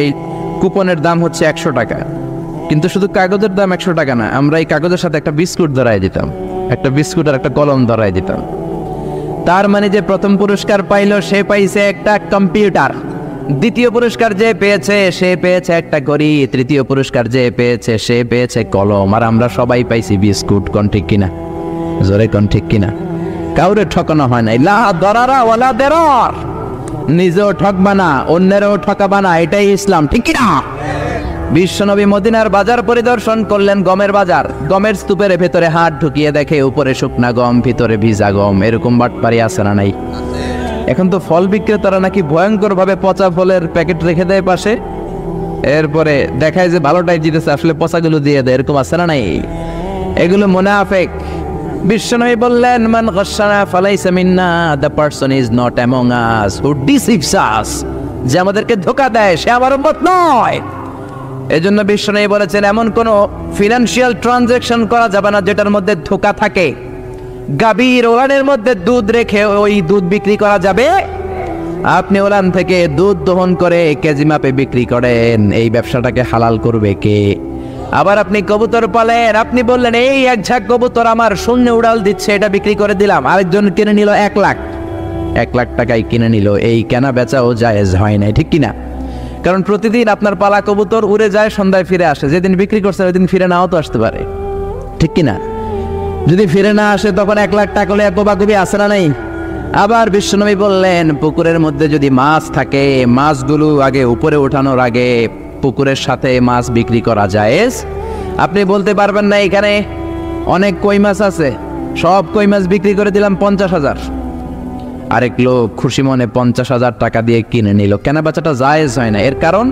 এই কুপনের দাম হচ্ছে 100 টাকা, কিন্তু শুধু কাগজের দাম 100 টাকা না, আমরা এই কাগজের সাথে একটা বিস্কুট ধরাই দিতাম, একটা বিস্কুট আর একটা কলম ধরাই দিতাম। তার মানে যে প্রথম পুরস্কার পাইলো সে পাইছে একটা কম্পিউটার, দ্বিতীয় পুরস্কার যে পেয়েছে সে পেয়েছে একটা ঘড়ি, তৃতীয় পুরস্কার যে পেয়েছে সে পেয়েছে কলম, আর আমরা সবাই পাইছি বিস্কুট। কোন ঠিক কিনা? জোরে কোন ঠিক কিনা? কাউরে ঠকানো হয় নাই। লা দরারা ওয়ালা দেরার, নিজেও ঠকবা না, অন্যেরও ঠকাবা না, এটাই ইসলাম, ঠিক কিনা? বিশ্বনবী মদিনার বাজার পরিদর্শন করলেন, গমের বাজার, গমের স্তূপের ভেতরে হাত ঢুকিয়ে দেখে উপরে শুকনা গম, ভিতরে ভিজা গম। এরকম বাটপারি আছে না নাই? এখন তো ফল বিক্রেতারা নাকি ভয়ঙ্কর ভাবে পচা ফলের প্যাকেট রেখে দেয় পাশে, এরপরে দেখায় যে ভালোটাই জিতেছে, আসলে পচাগুলো দিয়ে দেয়, এরকম আছে না নাই? এগুলো মুনাফিক। বিশ্বনবী বললেন, মান গাশশানা ফালাইসা মিন্না, the person is not among us who deceives us, যে আমাদেরকে ধোঁকা দেয় সে আমার উম্মত নয়। এজন্য বিশ্বনবী বলেছেন, এমন কোন ফিনান্সিয়াল ট্রানজাকশন করা যাবে না যেটার মধ্যে ধোঁকা থাকে। গাভীর ওলানের মধ্যে দুধ রেখে ওই দুধ বিক্রি করা যাবে? আপনি ওলান থেকে দুধ দহন করে কেজি মাপে বিক্রি করেন, এই ব্যবসাটাকে হালাল করবে কে? আবার আপনি কবুতর পালেন, আপনি বললেন এই এক ঝাঁক কবুতর আমার শূন্য উড়াল দিচ্ছে, এটা বিক্রি করে দিলাম, আরেকজন কিনে নিল 1 লাখ, 1 লাখ টাকায় কিনে নিল, এই কেনা বেচাও জায়েজ হয় না, ঠিক কিনা? কারণ প্রতিদিন আপনার পালা কবুতর উড়ে যায়, সন্ধ্যায় ফিরে আসে, যেদিন বিক্রি করছে ওই দিন ফিরে নাও তো আসতে পারে, ঠিক কিনা? যদি ফিরে না আসে তখন 1 লাখ টাকা হলে কোবাকুবি আসে না নাই? আবার বিশ্বনবী বললেন, পুকুরের মধ্যে যদি মাছ থাকে, মাছগুলো আগে উপরে ওঠানোর আগে পুকুরের সাথে মাছ বিক্রি করা জায়েজ। আপনি বলতে পারবেন না এখানে অনেক কই মাছ আছে, সব কই মাছ বিক্রি করে দিলাম 50,000, আরেক লোক খুশি মনে 50,000 টাকা দিয়ে কিনে নিল, কেনা বেচাটা জায়েজ হয় না। এর কারণ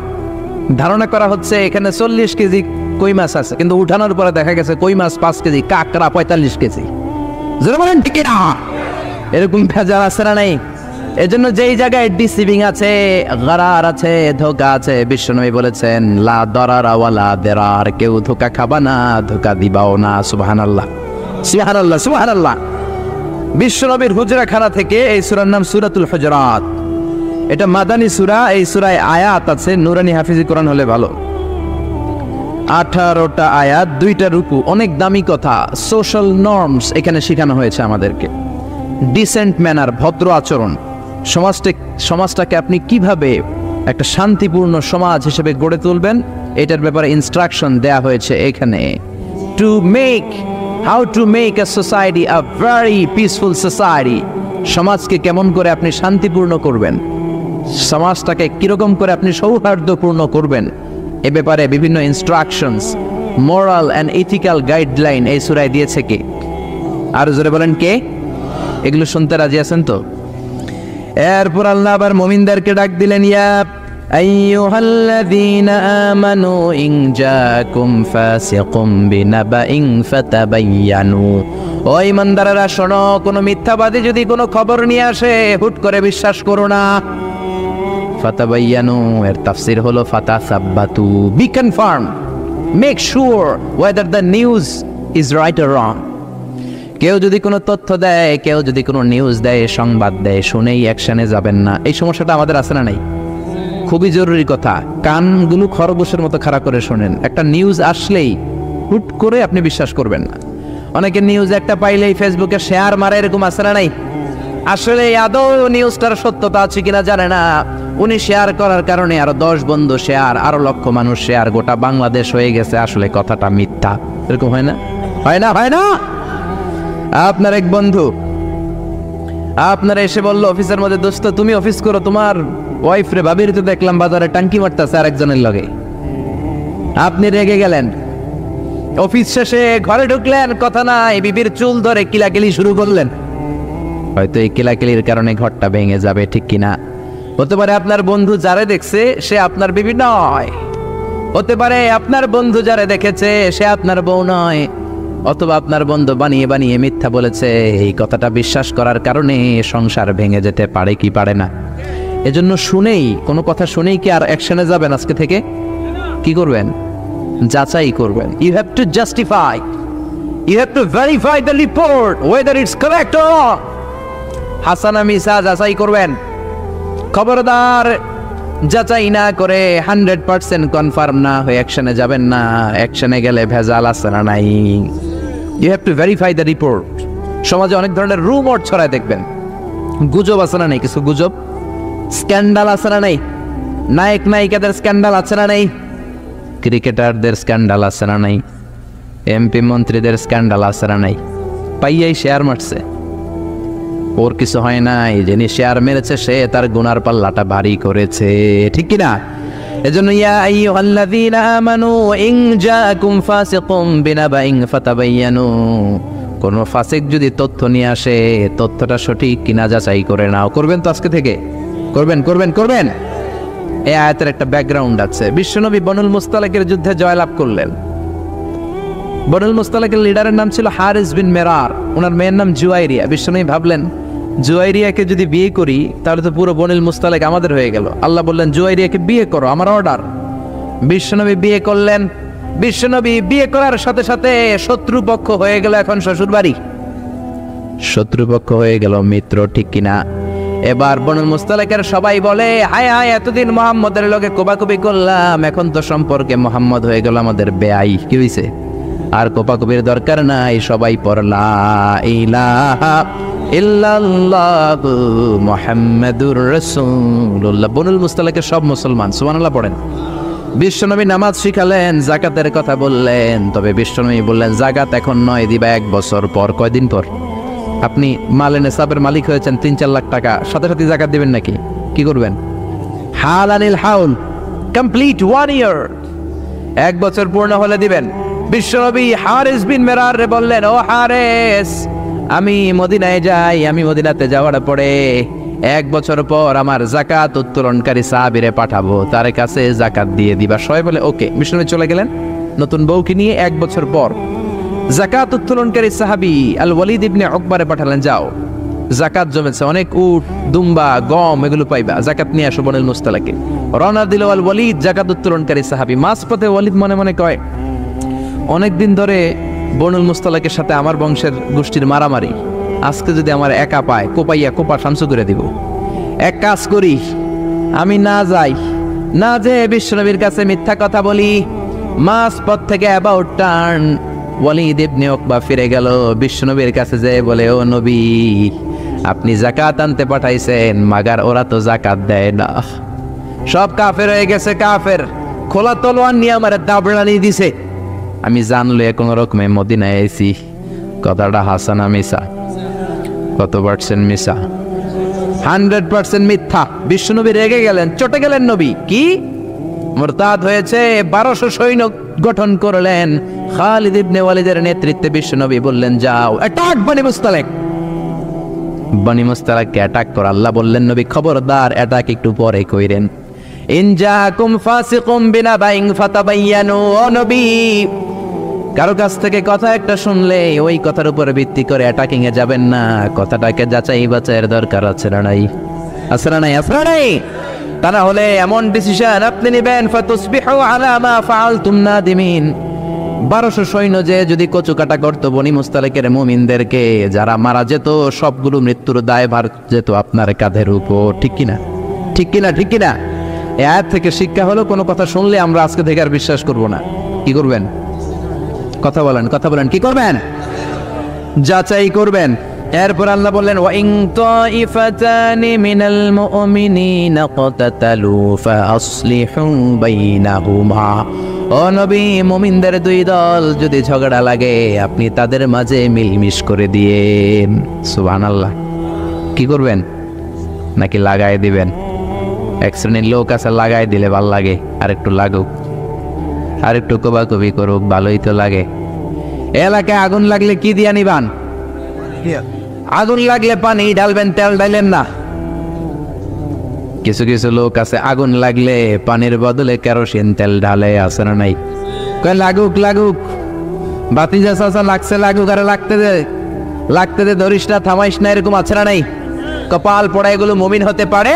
ধারণা করা হচ্ছে এখানে 40 কেজি কই মাছ আছে, কিন্তু উঠানোর পরে দেখা গেছে কই মাছ 5 কেজি, কাঁকড়া 45 কেজি। যারা বলেন ঠিক না, এরকম ভেজাল আছে না নাই? এজন্য যেই জায়গায় ডিসিভিং আছে, গরার আছে, ধোঁকা আছে, বিশ্বনবী বলেছেন লা দরারা ওয়ালা দেরার, কেউ ধোঁকা খাবা না, ধোঁকা দিবাও না। সুবহানাল্লাহ, সুবহানাল্লাহ, সুবহানাল্লাহ। বিশ্বনবীর হুজরাখানা থেকে এই সূরার নাম সূরাতুল হুজরাত। এটা মাদানী সূরা, এই সূরায় আয়াত আছে, নুরানি হাফিজি কোরআন হলে ভালো, 18টা আয়াত, 2টা রুকু, অনেক দামি কথা। সোশ্যাল নর্মস এখানে শেখানো হয়েছে আমাদেরকে, ডিসেন্ট ম্যানার, ভদ্র আচরণ। সমাজটাকে আপনি কিভাবে একটা শান্তিপূর্ণ সমাজ হিসেবে গড়ে তুলবেন, এটার ব্যাপারে ইনস্ট্রাকশন দেয়া হয়েছে এখানে। How to make a society a very peaceful society, সমাজকে কেমন করে আপনি শান্তিপূর্ণ করবেন, সমাজটাকে কিরকম করে আপনি সৌহার্দ্যপূর্ণ করবেন, এ ব্যাপারে বিভিন্ন instructions, moral and ethical guideline এই সূরায় দিয়েছে কে? আর জোরে বলেন কে? এগুলো শুনতে রাজি আছেন তো? এরপর আল্লাহ আবার মুমিনদেরকে ডাক দিলেন, ইয়া আইয়ুহাল্লাযীনা আমানু ইন জাআকুম ফাসিকুম বিনাবাইন ফাতাবায়ানু, ও ঈমানদাররা শোনো, কোনো মিথ্যাবাদী যদি কোনো খবর নিয়ে আসে হুট করে বিশ্বাস করো না। ফাতাবায়ানু এর তাফসীর হলো ফাতাসাব্বাতু, be confirm, make sure whether the news is right or wrong. কেউ যদি কোনো তথ্য দেয়, কেউ যদি কোনো নিউজ দেয়, সংবাদ দেয়, শুনেই অ্যাকশনে যাবেন না। এই সমস্যাটা আমাদের আছে না নাই? খুবই জরুরি কথা, কানগুলো খরগোশের মতো খাড়া করে শোনেন। একটা নিউজ আসলেই হুট করে আপনি বিশ্বাস করবেন না। অনেকে নিউজ একটা পাইলেই ফেসবুকে শেয়ার মারে, এরকম আছে না নাই? আসলে আদৌ নিউজটার সত্যতা আছে কিনা জানে না, উনি শেয়ার করার কারণে আরো 10 বন্ধু শেয়ার, আরো লক্ষ মানুষ শেয়ার, গোটা বাংলাদেশ হয়ে গেছে আসলে কথাটা মিথ্যা। এরকম হয় না? হয় না? হয় না? আপনার এক বন্ধু আপনার এসে বললো অফিসের মধ্যে, দোস্ত তুমি অফিস করো, তোমার ওয়াইফ রে ভাবির তো দেখলাম বাজারে টাঙ্কি মারতেছে আরেকজনের লগে। আপনি রেগে গেলেন, অফিস শেষে ঘরে ঢুকলেন, কথা নাই, বিবির চুল ধরে কিলাকিলি শুরু করলেন। হয়তো এই কিলাকিলির কারণে ঘরটা ভেঙে যাবে, ঠিক কিনা? হতে পারে আপনার বন্ধু যারে দেখছে সে আপনার বিবি নয়, হতে পারে আপনার বন্ধু যারে দেখেছে সে আপনার বউ নয়, অথবা আপনার বন্ধু বানিয়ে বানিয়ে মিথ্যা বলেছে, এই কথাটা বিশ্বাস করার কারণে সংসার ভেঙে যেতে পারে কি পারে না? এজন্য শুনেই, কোনো কথা শুনেই কি আর অ্যাকশনে যাবেন? আজকে থেকে কি করবেন? যাচাই করবেন। You have to justify, you have to verify the report whether it's correct or not. হাসানা মিসা যাচাই করবেন। খবরদার যাচাই না করে 100% কনফার্ম না হয়ে অ্যাকশনে যাবেন না। অ্যাকশনে গেলে ভেজাল আছে না নাই? You have to verify the report. সমাজে অনেক ধরনের রুমর ছড়ায় দেখবেন, গুজব আছে না নেই? কিছু গুজব, স্ক্যান্ডাল আছে না নেই? নায়ক নায়িকাদের স্ক্যান্ডাল আছে না নেই? ক্রিকেটারদের স্ক্যান্ডাল আছে না নাই? এমপি মন্ত্রীদের স্ক্যান্ডাল আছে না নাই? পাইয়াই শেয়ার মারছে, ওর কিছু হয় নাই, যিনি শেয়ার মেরেছে সে তার গুনার পাল্লাটা ভারী করেছে, ঠিক কিনা? এজন্য ইয়া আইয়ুহাল্লাযীনা আমানু ইন জাআকুম ফাসিকুম বিনাবাইন ফাতাবায়ানু, কোন ফাসিক যদি তথ্য নিয়ে আসে, তথ্যটা সঠিক কিনা যাচাই করে নাও। করবেন তো আজকে থেকে? করবেন করবেন করবেন। এই আয়াতের একটা ব্যাকগ্রাউন্ড আছে। বিশ্বনবী বনুল মুস্তালাকের যুদ্ধে জয়লাভ করলেন। বনুল মুস্তালাকের লিডারের নাম ছিল হারিস বিন মেরার, ওনার মেয়ের নাম জুয়াইরিয়া। বিশ্বনবী ভাবলেন জুয়াইরিয়াকে যদি বিয়ে করি তাহলে তো পুরো বনুল মুস্তালাক আমাদের হয়ে গেল। আল্লাহ বললেন জুয়াইরিয়াকে বিয়ে করো, আমার অর্ডার। বিশ্বনবী বিয়ে করলেন। বিশ্বনবী বিয়ে করার সাথে সাথে শত্রুপক্ষ হয়ে গেল এখন শ্বশুরবাড়ি, শত্রুপক্ষ হয়ে গেল মিত্র, ঠিক কিনা? এবার বনুল মুস্তালাকের সবাই বলে হায় হায়, এতদিন মুহাম্মদের লগে কোবাকুবি করলাম, এখন তো সম্পর্কে মুহাম্মদ হয়ে গেল আমাদের বেয়াই। কি হইছে? আর কোপাকুবির দরকার নাই, সবাই পড়লা ইলাহা ইল্লাল্লাহু মুহাম্মাদুর রাসূলুল্লাহ। বনুল মুস্তালাকের সব মুসলমান সুবহানাল্লাহ পড়েন। বিশ্বনবী নামাজ শিখালেন, যাকাতের কথা বললেন, তবে বিশ্বনবী বললেন জাকাত এখন নয়, দিবা 1 বছর পর। কয়দিন পর? আপনি মালে নেসাবের মালিক হয়েছেন 3-4 লাখ টাকা, সাথে সাথে জাকাত দিবেন নাকি? কি করবেন? হালানিল হাউল, কমপ্লিট 1 ইয়ার, 1 বছর পূর্ণ হলে দিবেন। বিশ্বনবী হারিস বিন মেরার রে বললেন, ও হারিস, আমি মদিনায় যাই, আমি মদিনাতে যাওয়ার পরে 1 বছর পর আমার জাকাত উত্তোলনকারী সাহাবীরে পাঠাবো, তার কাছে জাকাত দিয়ে দিবা। সবাই বলে ওকে। বিশ্বনবী চলে গেলেন নতুন বউকে নিয়ে। 1 বছর পর জাকাত উত্তোলনকারী সাহাবী আল ওয়ালিদ ইবনে উকবারে পাঠালেন, যাও জাকাত জমেছে, অনেক উট দুম্বা গম এগুলো পাইবা, জাকাত নিয়ে আসো বনুল মুস্তালাকে। রওনা দিল আল ওয়ালিদ, জাকাত উত্তোলনকারী সাহাবী। মাঝপথে ওয়ালিদ মনে মনে কয়, অনেকদিন ধরে বনুল মুস্তালাকের সাথে আমার বংশের গোষ্ঠীর মারামারি, আজকে যদি আমার একা পায় কোপাইয়া কোপা শামসু করে দিব। এক কাজ করি, আমি না যাই, না যে বিশ্বনবীর কাছে মিথ্যা কথা বলি। মাঝপথ থেকে অ্যাবাউট টার্ন ওয়ালিদ ইবনে উকবা ফিরে গেল, বিশ্বনবীর কাছে যেয়ে বলে, ও নবী, আপনি জাকাত আনতে পাঠাইছেন, মাগার ওরা তো জাকাত দেয় না, সব কাফের হয়ে গেছে, কাফের খোলা তলোয়ার নিয়ে আমার দাবড়ানি দিছে। আমি জানলে কোন রকমে মদিনায় এসি। কথাটা হাসানা মিসা? কত পার্সেন্ট মিসা? 100% মিথ্যা। বিশ্বনবী রেগে গেলেন, চটে গেলেন। নবী কি মুরতাদ হয়েছে? 1200 সৈন্য গঠন করলেন। খালিদ ইবনে ওয়ালিদের নেতৃত্বে বিশ্বনবী বললেন, যাও অ্যাটাক বনি মুস্তালাক। বনি মুস্তালাককে অ্যাটাক কর। আল্লাহ বললেন, নবী খবরদার, অ্যাটাক একটু পরে কইরেন। ইন জাআকুম ফাসিকুম বিনাবাইন ফাতাবায়ানু। ও নবী, কারো কাছ থেকে কথা একটা শুনলে ওই কথার উপর ভিত্তি করে অ্যাটাকিং এ যাবেন না, কথাটাকে যাচাই বাছাইয়ের দরকার আছে না নাই? আছে না নাই? আছে না নাই? তা না হলে এমন ডিসিশন আপনি নেবেন, ফাতুসবিহু আলা মা ফাআলতুম নাদিমিন। 1200 সৈন্য যে যদি কচুকাটা করতো বনি মুস্তালাকের মুমিনদেরকে, যারা মারা যেত, সবগুলো মৃত্যুর দায়ভার যেত আপনার কাঁধের উপর। ঠিক কিনা? ঠিক কিনা? ঠিক কিনা? এই আয়াত থেকে শিক্ষা হলো, কোনো কথা শুনলে আমরা আজকে থেকে আর বিশ্বাস করব না। কি করবেন? কথা বলেন, কথা বলেন, কি করবেন? যাচাই করবেন। এরপর আল্লাহ বললেন, ওয়া ইন তাইফাতানি মিনাল মুমিনিনা ক্তাতালু ফাআসলিহু বাইনাহুমা। ও নবী, মুমিনদের 2 দল যদি ঝগড়া লাগে, আপনি তাদের মাঝে মিলমিশ করে দিয়েন। সুবহানাল্লাহ। কি করবেন? নাকি লাগাই দিবেন? এক শ্রেণীর লোক আছে, লাগাই দিলে ভাল লাগে, আর একটু লাগুক, আর একটু কোবাকুবি করুক, ভালোই তো লাগে। এলাকায় আগুন লাগলে কি দিয়া নিবান? আগুন লাগলে পানি ঢালবেন, তেল ঢালেন না। কিছু কিছু লোক আছে, আগুন লাগলে পানির বদলে কেরোসিন তেল ঢালে। আছে না নাই? কয় লাগুক লাগুক, বাতিজা চাচা লাগছে লাগুক, আর লাগতে দে ধরিস না, থামাইস না, এরকম আছে না নাই? কপাল পড়া এগুলো মুমিন হতে পারে?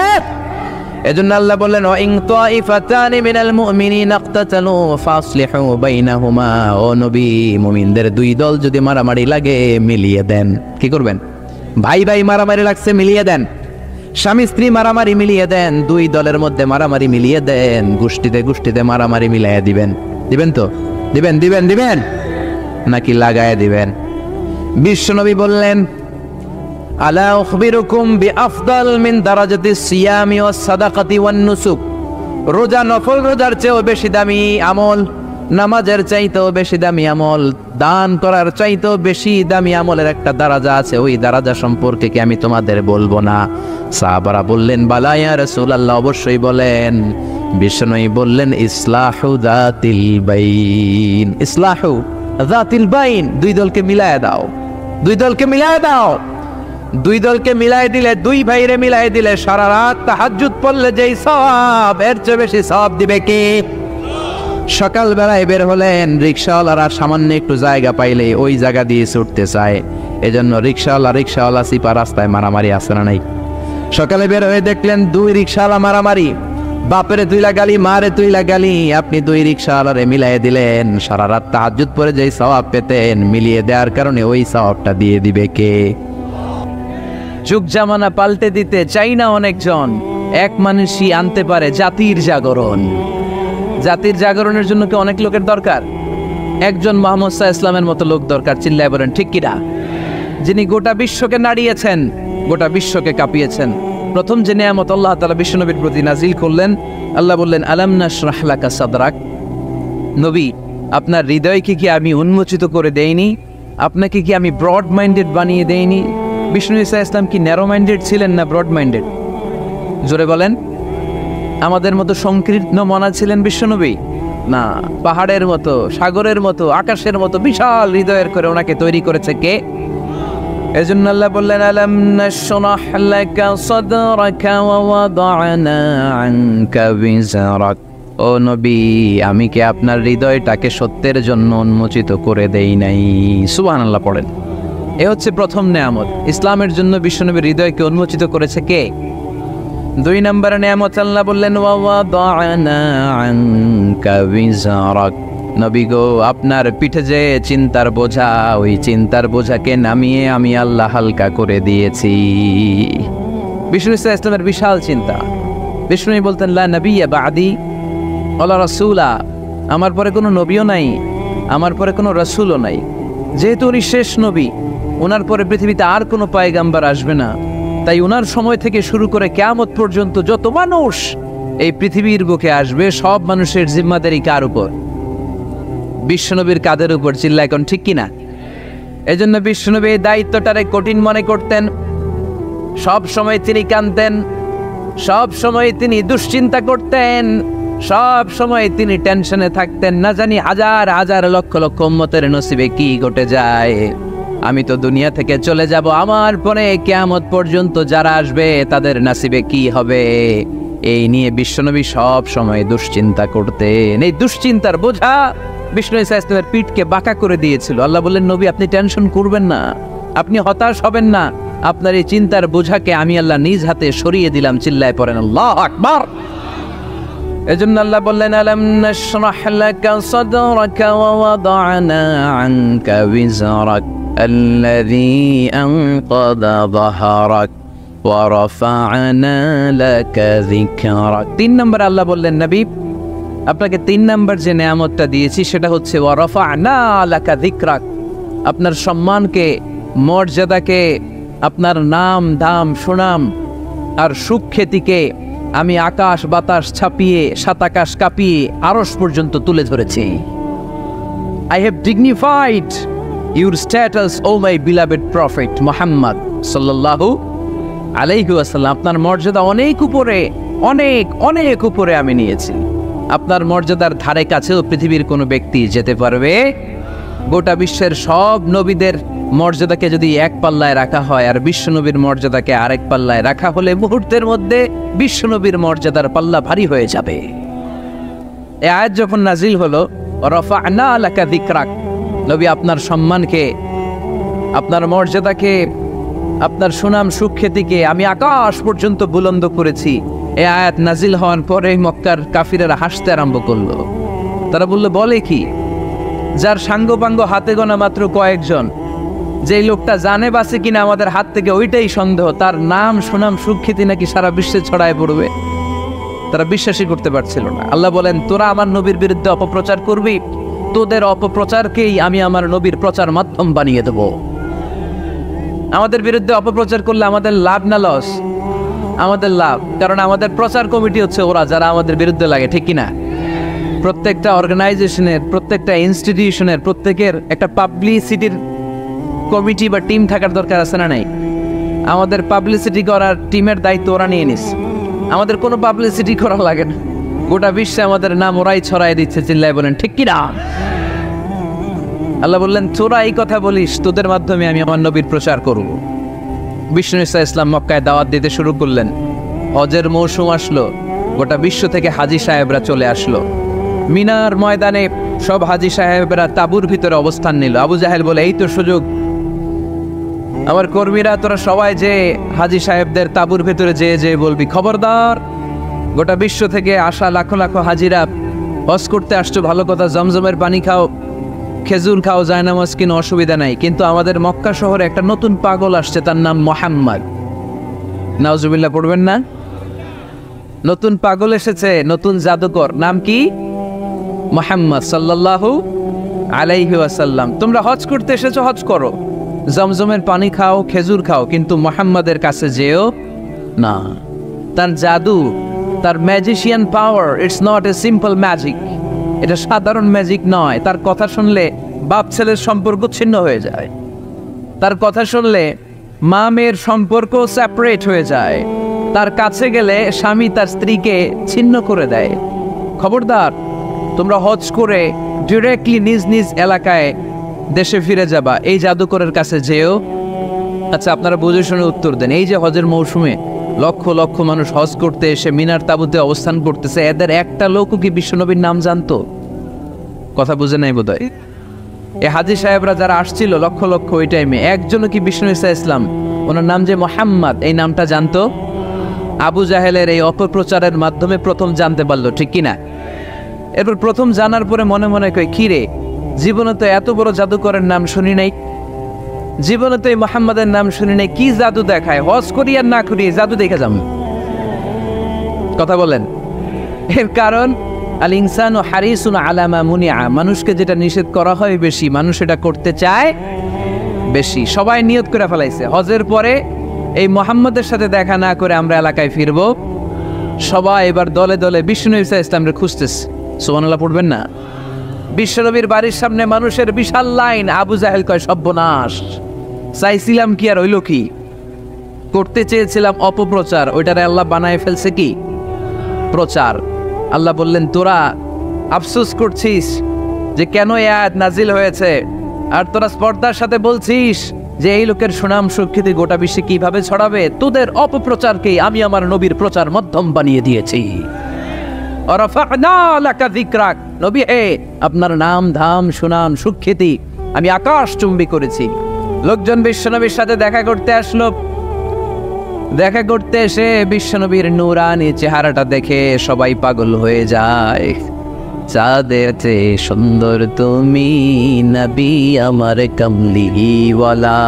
এজন্য আল্লাহ বললেন ইন তাইফাতানি মিনাল মুমিনিনা ইকতাতালু ফাসলিহু বাইনাহুমা। ও নবী, মুমিনদের দুই দল যদি মারামারি লাগে মিলিয়ে দেন। কি করবেন? ভাই ভাই মারামারি লাগছে, মিলিয়ে দেন। স্বামী স্ত্রী মারামারি মিলিয়ে দেন। দুই দলের মধ্যে মারামারি মিলিয়ে দেন। গোষ্ঠীতে মারামারি মিলাইয়া দিবেন। দিবেন তো? দিবেন নাকি লাগায়া দিবেন? বিশ্বনবী বললেন আলা উখবিরুকুম বিআফদাল মিন দারাজাতিস সিয়ামি ওয়াস সাদাকাতি ওয়ান নুসুক। রোজা, নফল রোজার চেয়েও বেশি দামি আমল, নামাজের চাইতেও বেশি দামি আমল, দান করার চাইতেও বেশি দামি আমলের একটা দারাজা আছে। ওই দারাজা সম্পর্কে কি আমি তোমাদের বলবো না? সাহাবারা বললেন বালা ইয়া রাসূলুল্লাহ, অবশ্যই বলেন। বিশ্বনবী বললেন ইসলাহু যাতিল বাইন। ইসলাহু যাতিল বাইন, দুই দলকে মিলায়া দাও। দুই দলকে মিলাই দিলে, দুই ভাইরে মিলাই দিলে, সারা রাত তাহাজ্জুদ পড়লে যেই সওয়াব, এর চেয়ে বেশি সওয়াব দিবে কে? সকাল বেলায় বের হলেন, রিকশাওয়ালারা সামান্য একটু জায়গা পাইলে ওই জায়গা দিয়ে ছুটতে চায়। এজন্য রিকশাওয়ালা সিপা রাস্তায় মারামারি আছে না নাই? সকালে বের হয়ে দেখলেন দুই রিকশাওয়ালা মারামারি, বাপেরে তুইলা গালি, মারে তুইলা গালি। আপনি দুই রিকশাওয়ালারে মিলাই দিলেন, সারা রাত তাহাজ্জুদ পড়ে যেই সওয়াব পেতেন, মিলিয়ে দেওয়ার কারণে ওই সওয়াবটা দিয়ে দিবে কে? যুগ জামানা পাল্টে দিতে চাই না অনেকজন, এক মানুষই আনতে পারে জাতির জাগরণ। জাতির জাগরণের জন্য কি অনেক লোকের দরকার? একজন মুহাম্মদ সাল্লাল্লাহু আলাইহি ওয়াসাল্লামের মতো লোক দরকার। চিল্লায় বলেন ঠিক কিনা? যিনি গোটা বিশ্বকে নাড়িয়েছেন, গোটা বিশ্বকে কাঁপিয়েছেন। প্রথম যে নিয়ামত আল্লাহ তাআলা বিশ্বনবীর প্রতি নাজিল করলেন, আল্লাহ বললেন আলাম নাশরাহ লাকা সাদরাক। নবী, আপনার হৃদয়কে কি আমি উন্মোচিত করে দেইনি? আপনাকে কি আমি ব্রড মাইন্ডেড বানিয়ে দেইনি? বিষ্ণু ঈসা ইসলাম কি ন্যারো মাইন্ডেড ছিলেন না ব্রড মাইন্ডেড? জোরে বলেন। আমাদের মতো সংকীর্ণ মনা ছিলেন বিশ্বনবী? না, পাহাড়ের মতো, সাগরের মতো, আকাশের মতো বিশাল হৃদয়ের করে ওনাকে তৈরি করেছে কে? এজন্য আল্লাহ বললেন আলাম নাশরাহ লাকা সাদরাকা ওয়া ওয়াদা'না আনকা বিজরাক। ও নবী, আমি কি আপনার হৃদয়টাকে সত্যের জন্য উন্মোচিত করে দেই নাই? সুবহানাল্লাহ পড়েন। এ হচ্ছে প্রথম নেয়ামত। ইসলামের জন্য বিশ্বনবীর হৃদয়কে উন্মোচিত করেছে কে? দুই নম্বর নেয়ামত আল্লাহ বললেন ওয়া ওয়াদা'না আনকা বিজরাক। নবী গো, আপনার পিঠে যে চিন্তার বোঝা, ওই চিন্তার বোঝাকে নামিয়ে আমি আল্লাহ হালকা করে দিয়েছি। বিষ্ণু ইসলামের বিশাল চিন্তা। বিষ্ণু বলতেন লা নবিয়্যা বা'দি ওয়ালা রাসূলা, আমার পরে কোনো নবীও নাই, আমার পরে কোনো রাসূলও নাই। যেহেতু উনি শেষ নবী, ওনার পরে পৃথিবীতে আর কোনো পয়গাম্বার আসবে না, তাই ওনার সময় থেকে শুরু করে কিয়ামত পর্যন্ত যত মানুষ এই পৃথিবীর বুকে আসবে, সব মানুষের জিম্মাদারি কার উপর? বিশ্বনবীর কাঁধের উপর। চিল্লা এখন ঠিক কিনা? এজন্য বিশ্বনবী এই দায়িত্বটারে কঠিন মনে করতেন। সব সময় তিনি কাঁদতেন, সব সময় তিনি দুশ্চিন্তা করতেন, সব সময় তিনি টেনশনে থাকতেন। না জানি হাজার হাজার লক্ষ লক্ষ উম্মতের নসিবে কি ঘটে যায়। আমি তো দুনিয়া থেকে চলে যাব, আমার পরে কিয়ামত পর্যন্ত যারা আসবে তাদের নসিবে কি হবে, এই নিয়ে বিশ্বনবী সব সময় দুশ্চিন্তা করতেন। এই দুশ্চিন্তার বোঝা বিষ্ণু ঈসা ইসলামের পিঠকে বাঁকা করে দিয়েছিল। আল্লাহ বললেন নবী, আপনি টেনশন করবেন না, আপনি হতাশ হবেন না, আপনার এই চিন্তার বোঝাকে আমি আল্লাহ নিজ হাতে সরিয়ে দিলাম। চিল্লায় পড়েন আল্লাহু আকবার। এজন্য আল্লাহ বললেন আলাম নাশরাহ লাকা সাদরাকা ওয়া ওয়াদা'না আনকা বিজরাক আল্লাযী আনকাযা যাহরাক ওয়া রাফা'না লাকা যিকরাক। 3 নম্বর আল্লাহ বললেন নবী, আপনাকে 3 নম্বর যে নেয়ামতটা দিয়েছি সেটা হচ্ছে ওয়া রাফা'না লাকা যিকরাক। আপনার সম্মানকে, মর্যাদাকে, আপনার নাম দাম সুনাম আর সুখ্যাতিকে আমি আকাশ বাতাস ছাপিয়ে, সাত আকাশ কাঁপিয়ে আরশ পর্যন্ত তুলে ধরেছি। I have dignified your status, O my beloved prophet Muhammad sallallahu alayhi wasallam. আপনার মর্যাদা অনেক উপরে, অনেক অনেক উপরে আমি নিয়েছি। আপনার মর্যাদার ধারে কাছেও পৃথিবীর কোনো ব্যক্তি যেতে পারবে? গোটা বিশ্বের সব নবীদের মর্যাদাকে যদি এক পাল্লায় রাখা হয় আর বিশ্বনবীর মর্যাদাকে আরেক পাল্লায় রাখা হলে মুহূর্তের মধ্যে বিশ্বনবীর মর্যাদার পাল্লা ভারী হয়ে যাবে। এই আয়াত যখন নাজিল হলো রাফা'না লাকা যিকরাক, নবী আপনার সম্মানকে, আপনার মর্যাদাকে, আপনার সুনাম সুখ্যাতিকে আমি আকাশ পর্যন্ত বুলন্দ করেছি। এই আয়াত নাজিল হওয়ার পরে মক্কার কাফিরেরা হাসতে আরম্ভ করলো। তারা বলল, বলে কি? যার সাঙ্গপাঙ্গ হাতে গোনা মাত্র কয়েকজন, যেই লোকটা জানে বাসে কিনা আমাদের হাত থেকে ওইটাই সন্দেহ, তার নাম সুনাম সুখ্যাতি নাকি সারা বিশ্বে ছড়ায় পড়বে। তারা বিশ্বাসই করতে পারছিল না। আল্লাহ বলেন, তোরা আমার নবীর বিরুদ্ধে অপপ্রচার করবি, তোদের অপপ্রচারকেই আমি আমার নবীর প্রচার মাধ্যম বানিয়ে দেব। আমাদের বিরুদ্ধে অপপ্রচার করলে আমাদের লাভ না লস? আমাদের লাভ, কারণ আমাদের প্রচার কমিটি হচ্ছে ওরা যারা আমাদের বিরুদ্ধে লাগে, ঠিক কিনা? প্রত্যেকটা অর্গানাইজেশনের, প্রত্যেকটা ইনস্টিটিউশনের, প্রত্যেকের একটা পাবলিসিটির কমিটি বা টিম থাকার দরকার আছে না নাই? আমাদের পাবলিসিটি করার টিমের দায়িত্ব ওরা নিয়ে নিস। আমাদের কোনো পাবলিসিটি করা লাগে না, গোটা বিশ্বে আমাদের নাম ওরাই ছড়াই দিচ্ছে। চিল্লায় বলেন ঠিক কিনা? আল্লাহ বললেন, তোরা এই কথা বলিস, তোদের মাধ্যমে আমি আমার নবীর প্রচার করব। বিষ্ণু ঈসা ইসলাম মক্কায় দাওয়াত দিতে শুরু করলেন। হজের মৌসুম আসলো, গোটা বিশ্ব থেকে হাজী সাহেবরা চলে আসলো। মিনার ময়দানে সব হাজী সাহেবরা তাঁবুর ভিতরে অবস্থান নিল। আবু জাহেল বলে, এই তো সুযোগ, আমার কর্মীরা তোরা সবাই যে হাজী সাহেবদের তাঁবুর ভিতরে যেয়ে বলবি, খবরদার, গোটা বিশ্ব থেকে আসা লাখো লাখো হাজিরা হজ করতে আসছো, ভালো কথা, জমজমের পানি খাও, খেজুর খাও, জায়নামাজ কিনো, অসুবিধা নাই, কিন্তু আমাদের মক্কা শহরে একটা নতুন পাগল আসছে, তার নাম মুহাম্মদ। নাউজুবিল্লাহ পড়বেন না? নতুন পাগল এসেছে, নতুন জাদুকর, নাম কি? মুহাম্মদ সাল্লাল্লাহু আলাইহি ওয়াসাল্লাম। তোমরা হজ করতে এসেছো, হজ করো, জমজমের পানি খাও, খেজুর খাও, কিন্তু মুহাম্মাদের কাছে যেও না। তার জাদু, তার magician power, it's not a simple magic. এটা সাধারণ ম্যাজিক নয়। তার কথা শুনলে বাপ ছেলের সম্পর্ক ছিন্ন হয়ে যায়। তার কথা শুনলে মা মেয়ের সম্পর্ক সেপারেট হয়ে যায়। তার কাছে গেলে স্বামী তার স্ত্রীকে ছিন্ন করে দেয়। খবরদার, তোমরা হজ করে ডিরেক্টলি নিজ নিজ এলাকায় দেশে ফিরে যাবা, এই জাদুকরের কাছে যেও। আচ্ছা, আপনারা বুঝে শুনে উত্তর দেন। এই যে হজের মৌসুমে লক্ষ লক্ষ মানুষ হজ করতে এসে মিনার তাঁবুতে অবস্থান করতেছে, এদের একটা লোকও কি বিশ্বনবীর নাম জানতো? কথা বুঝে নাই বোধহয়। এই হাজী সাহেবরা যারা আসছিল লক্ষ লক্ষ, ওই টাইমে একজনও কি বিষ্ণু ঈসা ইসলাম, ওনার নাম যে মুহাম্মদ, এই নামটা জানতো? আবু জাহেলের এই অপপ্রচারের মাধ্যমে প্রথম জানতে পারলো, ঠিক কিনা? এরপর প্রথম জানার পরে মনে মনে কয়, কি রে, জীবনে তো এত বড় জাদুকরের নাম শুনি নাই, জীবনে তো এই মুহাম্মাদের নাম শুনি নাই, কি জাদু দেখায়, হজ করি আর না করি জাদু দেখে যাম। কথা বলেন। এর কারণ আল ইনসানু হারিসুন আলা মা মুনিআ, মানুষকে যেটা নিষেধ করা হয় বেশি, মানুষ এটা করতে চায় বেশি। সবাই নিয়ত করে ফেলাইছে, হজের পরে এই মুহাম্মাদের সাথে দেখা না করে আমরা এলাকায় ফিরবো। সবাই এবার দলে দলে বিষ্ণু ঈসা ইসলামকে খুঁজতেছে। সুবহানাল্লাহ পড়বেন না? বিশ্বনবীর বাড়ির সামনে মানুষের বিশাল লাইন। আবু জাহেল কয়, সর্বনাশ, চাইছিলাম কি আর হইল কি? করতে চেয়েছিলাম অপপ্রচার, ওইটারে আল্লাহ বানায় ফেলছে কি? প্রচার। আল্লাহ বললেন, তোরা আফসোস করছিস যে কেন এই আয়াত নাজিল হয়েছে, আর তোরা স্পর্ধার সাথে বলছিস যে এই লোকের সুনাম সুখ্যাতি গোটা বিশ্বে কিভাবে ছড়াবে। তোদের অপপ্রচারকেই আমি আমার নবীর প্রচার মাধ্যম বানিয়ে দিয়েছি। নবী হে, আপনার নাম ধাম সুনাম সুখ্যাতি আমি আকাশ চুম্বি করেছি। লোকজন বিশ্বনবীর সাথে দেখা করতে আসলো। দেখা করতে এসে বিশ্বনবীর নূরানি চেহারাটা দেখে সবাই পাগল হয়ে যায়। চাঁদের চেয়ে সুন্দর তুমি নবী আমার কামলিওয়ালা,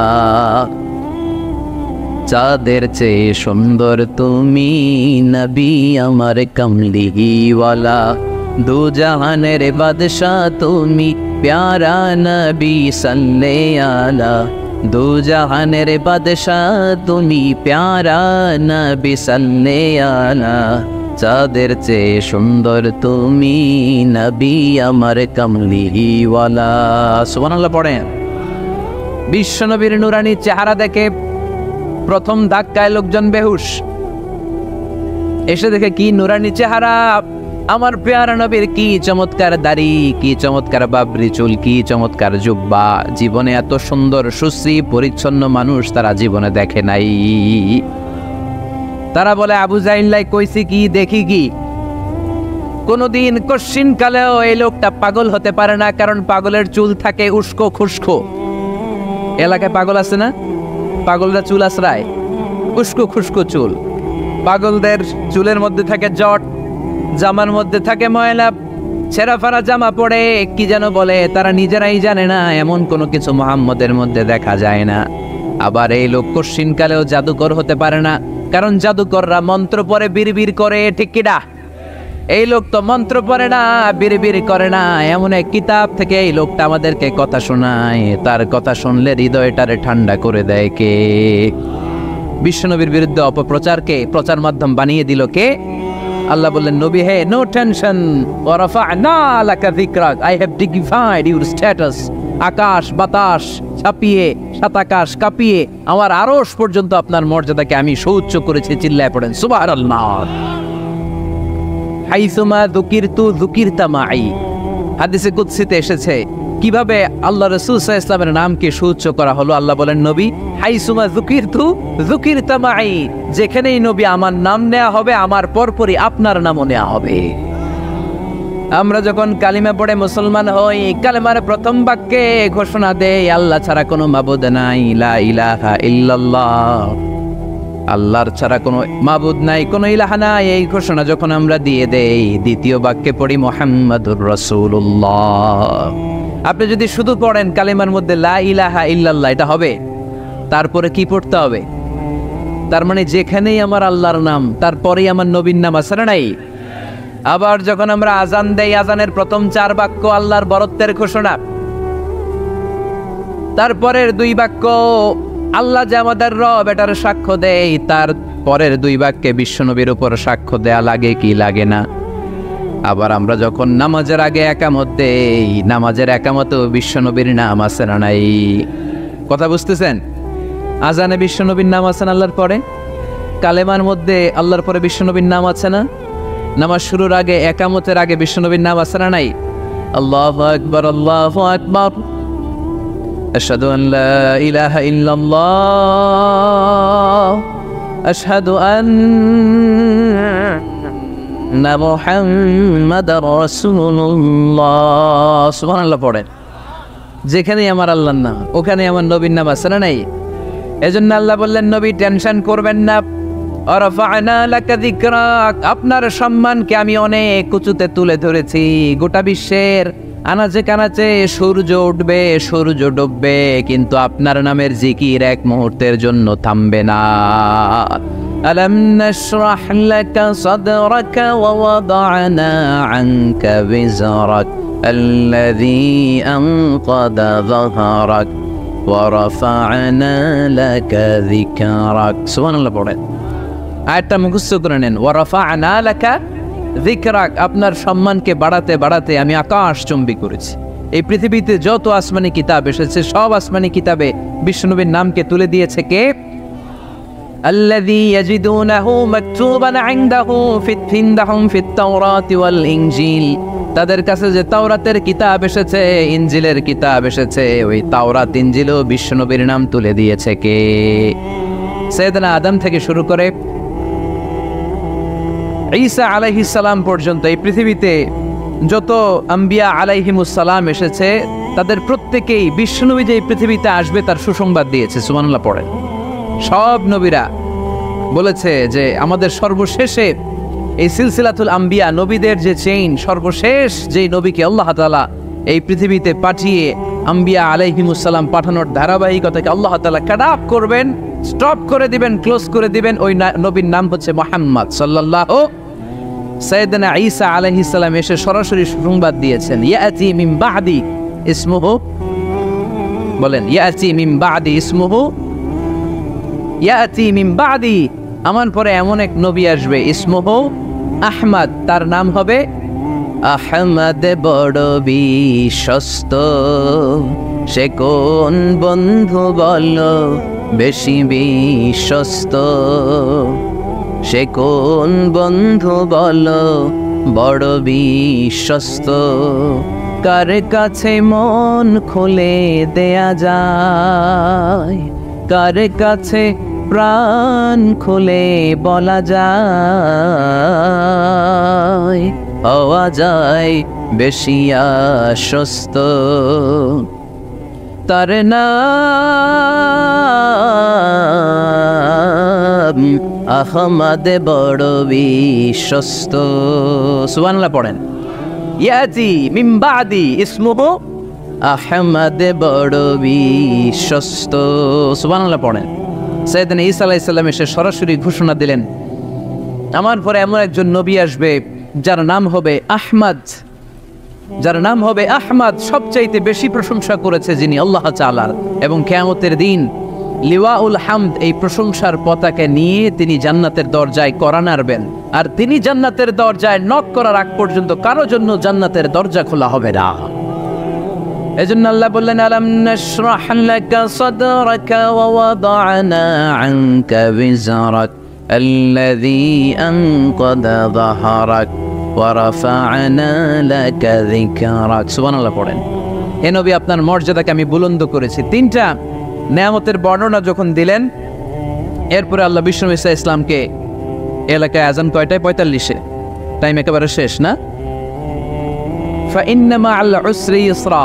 চাঁদের চেয়ে সুন্দর তুমি নবী আমার কামলিওয়ালা, দু জাহানের বাদশাহ তুমি প্যারা নবী সাল্লাল্লাহু আলা, দু জাহানের বাদশাহ তুমি প্যারা নবী সাল্লাল্লাহু আলা, চাঁদের চেয়ে সুন্দর তুমি নবী আমার কামলিওয়ালা। সুবহানাল্লাহ পড়েন। বিশ্বনবীর নুরানি চেহারা দেখে প্রথম ধাক্কায় লোকজন বেহুশ। এসে দেখে কি নুরানি চেহারা, আমার পেয়ারা নবীর কি চমৎকার দাড়ি, কি চমৎকার বাবরি চুল, কি চমৎকার জুব্বা। জীবনে এত সুন্দর সুশ্রী পরিচ্ছন্ন মানুষ তারা জীবনে দেখে নাই। তারা বলে, আবু জাহিল্লাই কইছি কি, দেখি কি। কোনদিন কশ্চিন কালেও এই লোকটা পাগল হতে পারে না, কারণ পাগলের চুল থাকে উস্কো খুস্কো। এলাকায় পাগল আছে না? পাগলরা চুল আশ্রায়, উস্কো খুস্কো চুল। পাগলদের চুলের মধ্যে থাকে জট, জামার মধ্যে থাকে ময়লা, ছেঁড়া ফাড়া জামা পড়ে কি যেন বলে, তারা নিজেরাই জানে না। এমন কোনো কিছু মুহাম্মদের মধ্যে দেখা যায় না। আবার এই লোক কশ্চিন কালেও জাদুকর হতে পারে না, কারণ জাদুকররা মন্ত্র পড়ে বিড়বিড় করে, ঠিক কিনা? এই লোক তো মন্ত্র পড়ে না, বিড়বিড় করে না। এমন এক কিতাব থেকে এই লোকটা আমাদেরকে কথা শোনায়, তার কথা শুনলে হৃদয়টারে ঠান্ডা করে দেয় কে? বিশ্বনবীর বিরুদ্ধে অপপ্রচারকে প্রচার মাধ্যম বানিয়ে দিল কে? আল্লাহ বললেন, নবী হে, নো টেনশন, ওয়া রাফা'না লাকা যিকরাক, I have dignified your status. আকাশ বাতাস ছাপিয়ে, সাতাকাশ কাঁপিয়ে, আমার আরশ পর্যন্ত আপনার মর্যাদাকে আমি সুউচ্চ করেছি। চিল্লায় পড়েন সুবহানাল্লাহ। হাইসুমা যুকিরতু যুকিরতা মাই। হাদিসে কুদসিতে এসেছে কিভাবে আল্লাহ রাসূল সাল্লাল্লাহু আলাইহি ওয়াসাল্লামের নামকে সুউচ্চ করা হলো। আল্লাহ বলেন, নবী হাইসুমা যুকিরতু যুকিরতা মাই, যেখানেই নবী আমার নাম নেওয়া হবে, আমার পরপরই আপনার নামও নেওয়া হবে। আমরা যখন কালিমা পড়ে মুসলমান হই, কালিমার প্রথম বাক্যে ঘোষণা দেই আল্লাহ ছাড়া কোনো মাবুদ নাই, লা ইলাহা ইল্লাল্লাহ, আল্লাহর ছাড়া কোনো মাবুদ নাই, কোনো ইলাহা নাই। এই ঘোষণা যখন আমরা দিয়ে দেই, দ্বিতীয় বাক্যে পড়ি মুহাম্মাদুর রাসূলুল্লাহ। আপনি যদি শুধু পড়েন কালিমার মধ্যে লা ইলাহা ইল্লাল্লাহ, এটা হবে। তারপরে কি পড়তে হবে? তার মানে যেখানেই আমার আল্লাহর নাম, তারপরেই আমার নবীর নাম আছে না নাই? আবার যখন আমরা আজান দেই, আজানের প্রথম 4 বাক্য আল্লাহর বরত্বের ঘোষণা, তারপরের 2 বাক্য আল্লাহ যে আমাদের রব এটার সাক্ষ্য দেয়, তার পরের 2 বাক্যে বিশ্বনবীর উপর সাক্ষ্য দেয়া লাগে কি লাগে না? আবার আমরা যখন নামাজের আগে একামত দেই, নামাজের একামতে বিশ্বনবীর নাম আছে না নাই? কথা বুঝতেছেন? আজানে বিশ্বনবীর নাম আছে না আল্লাহর পরে? কালেমার মধ্যে আল্লাহর পরে বিশ্বনবীর নাম আছে না? নামাজ শুরুর আগে, একামতের আগে বিশ্বনবীর নাম আছে না নাই? আল্লাহু আকবার, আল্লাহু আকবার, আশহাদু আন লা ইলাহা ইল্লাল্লাহ, আশহাদু আন্না মুহাম্মাদার রাসূলুল্লাহ। সুবহানাল্লাহ পড়েন। যেখানেই আমার আল্লাহর নাম, ওখানে আমার নবীর নাম আছে না নাই? এজন্য আল্লাহ বললেন, নবী টেনশন করবেন না, রাফা'না লাকা যিকরাক, আপনার সম্মানকে আমি অনেক উঁচুতে তুলে ধরেছি। গোটা বিশ্বের আনাচে কানাচে সূর্য উঠবে, সূর্য ডুববে, কিন্তু আপনার নামের জিকির এক মুহূর্তের জন্য থামবে না। আলাম নাশরাহ লাকা সাদরাকা ওয়া ওয়াদা'না আনকা বিজরাক আল্লাযী আনকাদা যাহরাক ওয়া রাফা'না লাকা যিকরাক। সুবহানাল্লাহ পড়েন। আয়াতটা মুখস্থ করে নেন, ওয়া রাফা'না লাকা যিকরাক, আপনার সম্মানকে বাড়াতে বাড়াতে আমি আকাশ চুম্বি করেছি। এই পৃথিবীতে যত আসমানি কিতাব এসেছে, সব আসমানি কিতাবে বিশ্বনবীর নামকে তুলে দিয়েছে কে? আল্লাযী ইয়াজিদুনাহু মাকতুবান ইনদাহু ফিন্দাহুম ফিত তাওরাতি ওয়াল ইনজিল, তাদের কাছে যে তাওরাতের কিতাব এসেছে, ইনজিলের কিতাব এসেছে, ওই তাওরাত ইনজিলও বিশ্বনবীর নাম তুলে দিয়েছে কে? সাইয়েদনা আদম থেকে শুরু করে ঈসা আলাইহিস সালাম পর্যন্ত এই পৃথিবীতে যত আম্বিয়া আলাইহিমুস সালাম এসেছে, তাদের প্রত্যেকেই বিশ্বনবী যে এই পৃথিবীতে আসবে তার সুসংবাদ দিয়েছে। সুবহানাল্লাহ পড়েন। সব নবীরা বলেছে যে আমাদের সর্বশেষে এই সিলসিলাতুল আম্বিয়া, নবীদের যে চেইন, সর্বশেষ যেই নবীকে আল্লাহ তাআলা এই পৃথিবীতে পাঠিয়ে আম্বিয়া আলাইহিমুস সালাম পাঠানোর ধারাবাহিকতাকে আল্লাহ তাআলা কাট আপ করবেন, স্টপ করে দিবেন, ক্লোজ করে দিবেন। ওই নবীর নাম হচ্ছে মুহাম্মদ সাল্লাল্লাহু। সাইয়েদনা ঈসা আলাইহিস সালাম এসে সরাসরি সংবাদ দিয়েছেন, ইয়াতি মিন বাদি ইসমুহু, বলেন ইয়াতি মিন বাদি ইসমুহু, ইয়াতি মিন বাদি, আমার পরে এমন এক নবী আসবে, ইসমুহু আহমদ, তার নাম হবে আহমদ। বড় বিশ্বস্ত, সে কোন বন্ধু বলো বেশি বিশ্বস্ত, সে কোন বন্ধু বলো বড় বিশ্বস্ত, কার কাছে মন খুলে দেয়া যায়, কার কাছে প্রাণ খুলে বলা যায়, হওয়া যায় বেশি আশ্বস্ত। তার নাম আহমদ বড় বিশ্বস্ত। সুবহানাল্লাহ পড়েন। ইয়াতি মিন বাদি ইসমুহু আহমদ বড় বিশ্বস্ত। সুবহানাল্লাহ পড়েন। সাইয়েদনা ঈসা আলাইহিস সালাম এসে সরাসরি ঘোষণা দিলেন, আমার পরে এমন একজন নবী আসবে যার নাম হবে আহমদ, যার নাম হবে আহমদ। সবচাইতে বেশি প্রশংসা করেছে যিনি আল্লাহ তাআলার, এবং কিয়ামতের দিন লিওয়াউল হামদ এই প্রশংসার পতাকা নিয়ে তিনি জান্নাতের দরজায় কড়া নাড়বেন। আর তিনি জান্নাতের দরজায় নক করার আগ পর্যন্ত কারো জন্য জান্নাতের দরজা খোলা হবে না। এজন্য আল্লাহ বললেন, আলাম নাশরাহ লাকা সাদরাকা ওয়া ওয়াদা'না আনকা বিজরাক আল্লাযী আনকাদা যাহরাক ওয়া রাফা'না লাকা যিকরাক। সুবহানাল্লাহ পড়েন। হে নবী, আপনার মর্যাদাকে আমি বুলন্দ করেছি। তিনটা নেয়ামতের বর্ণনা যখন দিলেন, এরপরে আল্লাহ বিশ্বনবী ঈসা ইসলামকে এলাকায় আজান কয়টায়? 45-এ। টাইম একেবারে শেষ না? ফাইন্না মা'আল উসরি ইউসরা,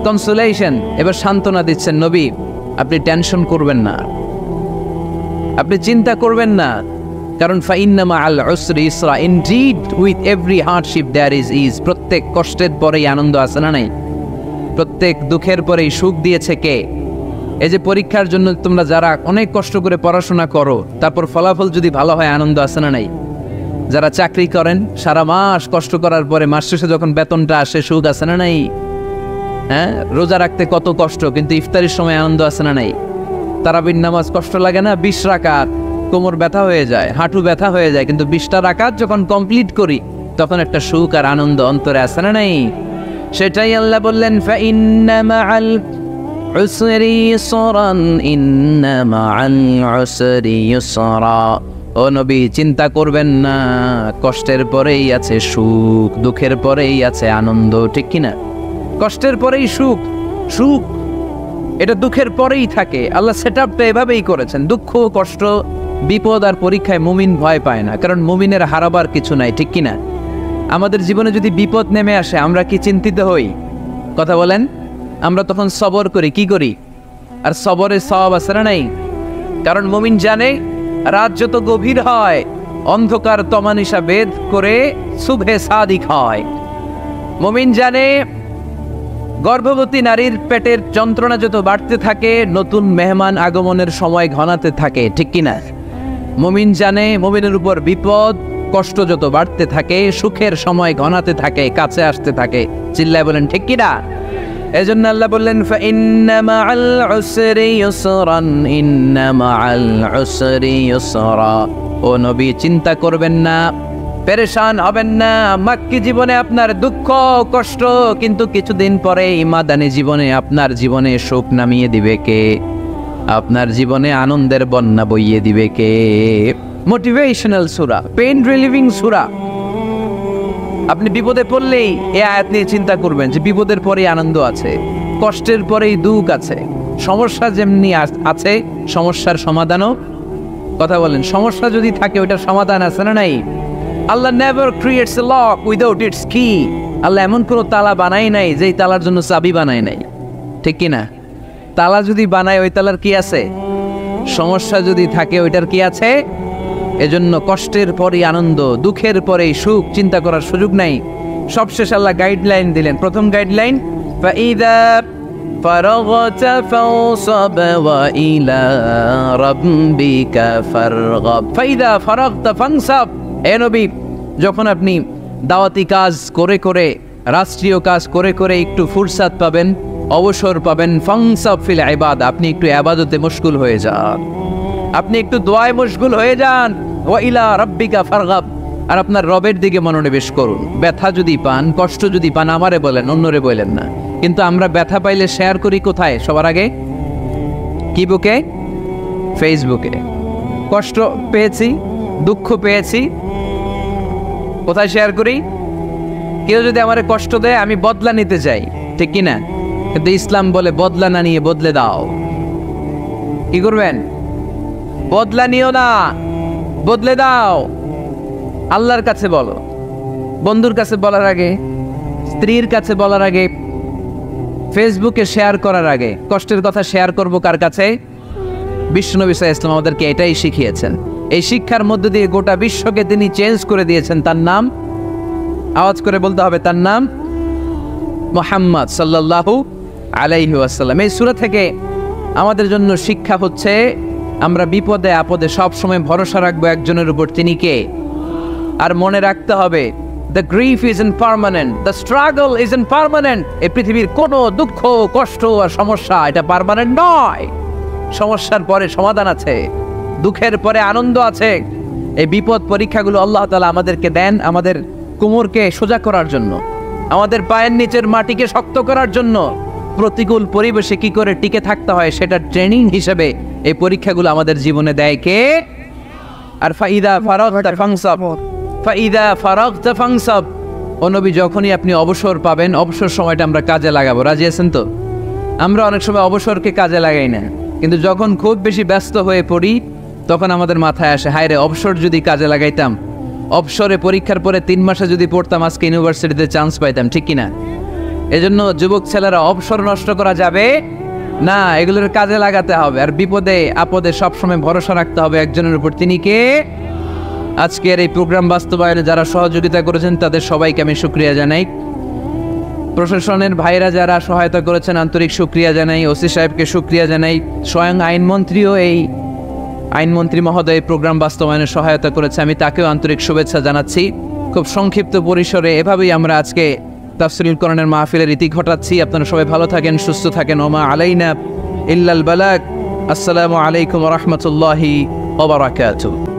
কনসোলেশন। এবার সান্ত্বনা দিচ্ছেন, নবী আপনি টেনশন করবেন না, আপনি চিন্তা করবেন না, কারণ ফাইন্না মা'আল উসরি ইউসরা, indeed with every hardship there is ease. প্রত্যেক কষ্টের পরেই আনন্দ আছে না নাই? প্রত্যেক দুঃখের পরেই সুখ দিয়েছে কে? এই যে পরীক্ষার জন্য তোমরা যারা অনেক কষ্ট করে পড়াশোনা করো, তারপর ফলাফল যদি ভালো হয়, আনন্দ আছে না নাই? যারা চাকরি করেন, সারা মাস কষ্ট করার পরে মাস শেষে যখন বেতনটা আসে, সুখ আছে না নাই? হ্যাঁ, রোজা রাখতে কত কষ্ট, কিন্তু ইফতারির সময় আনন্দ আছে না নাই? তারাবির নামাজ কষ্ট লাগে না? 20 রাকাত, কোমর ব্যথা হয়ে যায়, হাঁটু ব্যথা হয়ে যায়, কিন্তু 20টা রাকাত যখন কমপ্লিট করি তখন একটা সুখ আর আনন্দ অন্তরে আছে না নাই? সেটাই আল্লাহ বললেন, ফাইন্না মা'আল উসরি ইউসরান, ইন্না মা'আল উসরি ইউসরা। ও নবী, চিন্তা করবেন না, কষ্টের পরেই আছে সুখ, দুঃখের পরেই আছে আনন্দ। ঠিক কিনা? কষ্টের পরেই সুখ, সুখ এটা দুঃখের পরেই থাকে। আল্লাহ সেটআপটা এভাবেই করেছেন। দুঃখ, কষ্ট, বিপদ আর পরীক্ষায় মুমিন ভয় পায় না, কারণ মুমিনের হারাবার কিছু নাই। ঠিক কিনা? আমাদের জীবনে যদি বিপদ নেমে আসে, আমরা কি চিন্তিত হই? কথা বলেন। আমরা তখন সবর করি। কি করি? আর সবরের সওয়াব আছে না নাই? কারণ মুমিন জানে, রাত যত গভীর হয়, অন্ধকার তমানিসা ভেদ করে সুবহে সাদিক হয়। মুমিন জানে, গর্ভবতী নারীর পেটের যন্ত্রণা যত বাড়তে থাকে, নতুন মেহমান আগমনের সময় ঘনাতে থাকে। ঠিক কিনা? মুমিন জানে, মুমিনের উপর বিপদ কষ্ট যত বাড়তে থাকে, সুখের সময় ঘনাতে থাকে, কাছে আসতে থাকে। চিল্লায় বলেন ঠিক কিনা? এজন্য আল্লাহ বললেন, ফাইন্না মা'আল উসরি ইউসরান, ইন্না মা'আল উসরি ইউসরা। ও নবী, চিন্তা করবেন না, পেরেশান হবেন না। মাক্কি জীবনে আপনার দুঃখ কষ্ট, কিন্তু কিছুদিন পরে মাদানী জীবনে আপনার জীবনে সুখ নামিয়ে দিবে কে? আপনার জীবনে আনন্দের বন্যা বইয়ে দিবে কে? মোটিভেশনাল সূরা, পেইন রিলিভিং সূরা। আপনি বিপদে পড়লেই এই আয়াত নিয়ে চিন্তা করবেন যে বিপদের পরেই আনন্দ আছে, কষ্টের পরেই দুঃখ আছে। সমস্যা যেমনি আছে, সমস্যার সমাধানও। কথা বলেন, সমস্যা যদি থাকে ওইটার সমাধান আছে না নাই? Allah never creates a lock without its key. Allah এমন কোনো তালা বানায় নাই যেই তালার জন্য চাবি বানায় নাই। ঠিক কিনা? তালা যদি বানায়, ওই তালার কি আছে? সমস্যা যদি থাকে, ওইটার কি আছে? এজন্য কষ্টের পরেই আনন্দ, দুঃখের পরেই সুখ, চিন্তা করার সুযোগ নাই। সবশেষ আল্লাহ গাইডলাইন দিলেন। প্রথম গাইডলাইন, ফাইদা ফারাগতা ফাওসাব ওয়া ইলা রাব্বিকা ফারগাব। ফাইদা ফারাগতা ফানসাব। হে নবী, যখন আপনি দাওয়াতি কাজ করে করে, রাষ্ট্রীয় কাজ করে করে একটু ফুরসাত পাবেন, অবসর পাবেন, ফানসাব ফিল ইবাদা, আপনি একটু ইবাদতে মশগুল হয়ে যান, আপনি একটু দোয়ায় মশগুল হয়ে যান। ওয়া ইলা রাব্বিকা ফারগাব, আর আপনার রবের দিকে মনোনিবেশ করুন। ব্যথা যদি পান, কষ্ট যদি পান, আমারে বলেন, অন্যরে বলেন না। কিন্তু আমরা ব্যথা পাইলে শেয়ার করি কোথায়? সবার আগে কি বুকে? ফেসবুকে। কষ্ট পেয়েছি, দুঃখ পেয়েছি, কোথায় শেয়ার করি? কেউ যদি আমারে কষ্ট দেয়, আমি বদলা নিতে চাই। ঠিক কিনা? কিন্তু ইসলাম বলে বদলা না নিয়ে বদলে দাও। কি করবেন? বদলা নিও না, বদলে দাও। আল্লাহর কাছে বলো, বন্ধুর কাছে বলার আগে, স্ত্রীর কাছে বলার আগে, ফেসবুকে শেয়ার করার আগে কষ্টের কথা শেয়ার করব কার কাছে? বিশ্বনবী সাল্লাল্লাহু আলাইহি ওয়াসাল্লাম আমাদেরকে এটাই শিখিয়েছেন। এই শিক্ষার মধ্য দিয়ে গোটা বিশ্বকে তিনি চেঞ্জ করে দিয়েছেন। তার নাম, আওয়াজ করে বলতে হবে, তার নাম মুহাম্মদ সাল্লাল্লাহু আলাইহি ওয়াসাল্লাম। এই সূরা থেকে আমাদের জন্য শিক্ষা হচ্ছে আমরা বিপদে আপদে সব সময় ভরসা রাখবো একজনের উপর, তিনি কে? আর মনে রাখতে হবে the grief isn't permanent, the struggle isn't permanent। এই পৃথিবীর কোনো দুঃখ কষ্ট আর সমস্যা এটা পার্মানেন্ট নয়। সমস্যার পরে সমাধান আছে, দুঃখের পরে আনন্দ আছে। এই বিপদ পরীক্ষাগুলো আল্লাহ তাআলা আমাদেরকে দেন আমাদের কোমরকে সোজা করার জন্য, আমাদের পায়ের নিচের মাটিকে শক্ত করার জন্য। প্রতিকূল পরিবেশে কি করে টিকে থাকতে হয় সেটা ট্রেনিং হিসেবে এই পরীক্ষাগুলো আমাদের জীবনে দেয় কে? আর ফাইদা ফারাগতা ফানসাব, ফাইদা ফারাগতা ফানসাব। ও নবী, যখনই আপনি অবসর পাবেন, অবসর সময়টা আমরা কাজে লাগাবো। রাজি আছেন তো? আমরা অনেক সময় অবসরকে কাজে লাগাই না, কিন্তু যখন খুব বেশি ব্যস্ত হয়ে পড়ি তখন আমাদের মাথায় আসে, হায় রে, অবসর যদি কাজে লাগাইতাম, অবসরে পরীক্ষার পরে 3 মাসে যদি পড়তাম, আজকে ইউনিভার্সিটিতে চান্স পাইতাম, ঠিক কিনা? এজন্য যুবক ছেলেরা অবসর নষ্ট করা যাবে না, এগুলোর কাজে লাগাতে হবে। আর বিপদে আপদে সবসময় ভরসা রাখতে হবে একজনের উপর, তিনি কে? আজকের এই প্রোগ্রাম বাস্তবায়নে যারা সহযোগিতা করেছেন তাদের সবাইকে আমি শুকরিয়া জানাই। প্রশাসনের ভাইরা যারা সহায়তা করেছেন আন্তরিক শুকরিয়া জানাই। ওসি সাহেবকে শুকরিয়া জানাই। স্বয়ং আইনমন্ত্রীও, এই আইনমন্ত্রী মহোদয় প্রোগ্রাম বাস্তবায়নে সহায়তা করেছে, আমি তাকেও আন্তরিক শুভেচ্ছা জানাচ্ছি। খুব সংক্ষিপ্ত পরিসরে এভাবেই আমরা আজকে তাফসীরুল কোরআনের মাহফিলের ইতি ঘটাচ্ছি। আপনারা সবাই ভালো থাকেন, সুস্থ থাকেন। ওমা আলাইনা ইল্লাল বালাগ। আসসালামু আলাইকুম ওয়া রাহমাতুল্লাহি ওয়া বারাকাতুহু।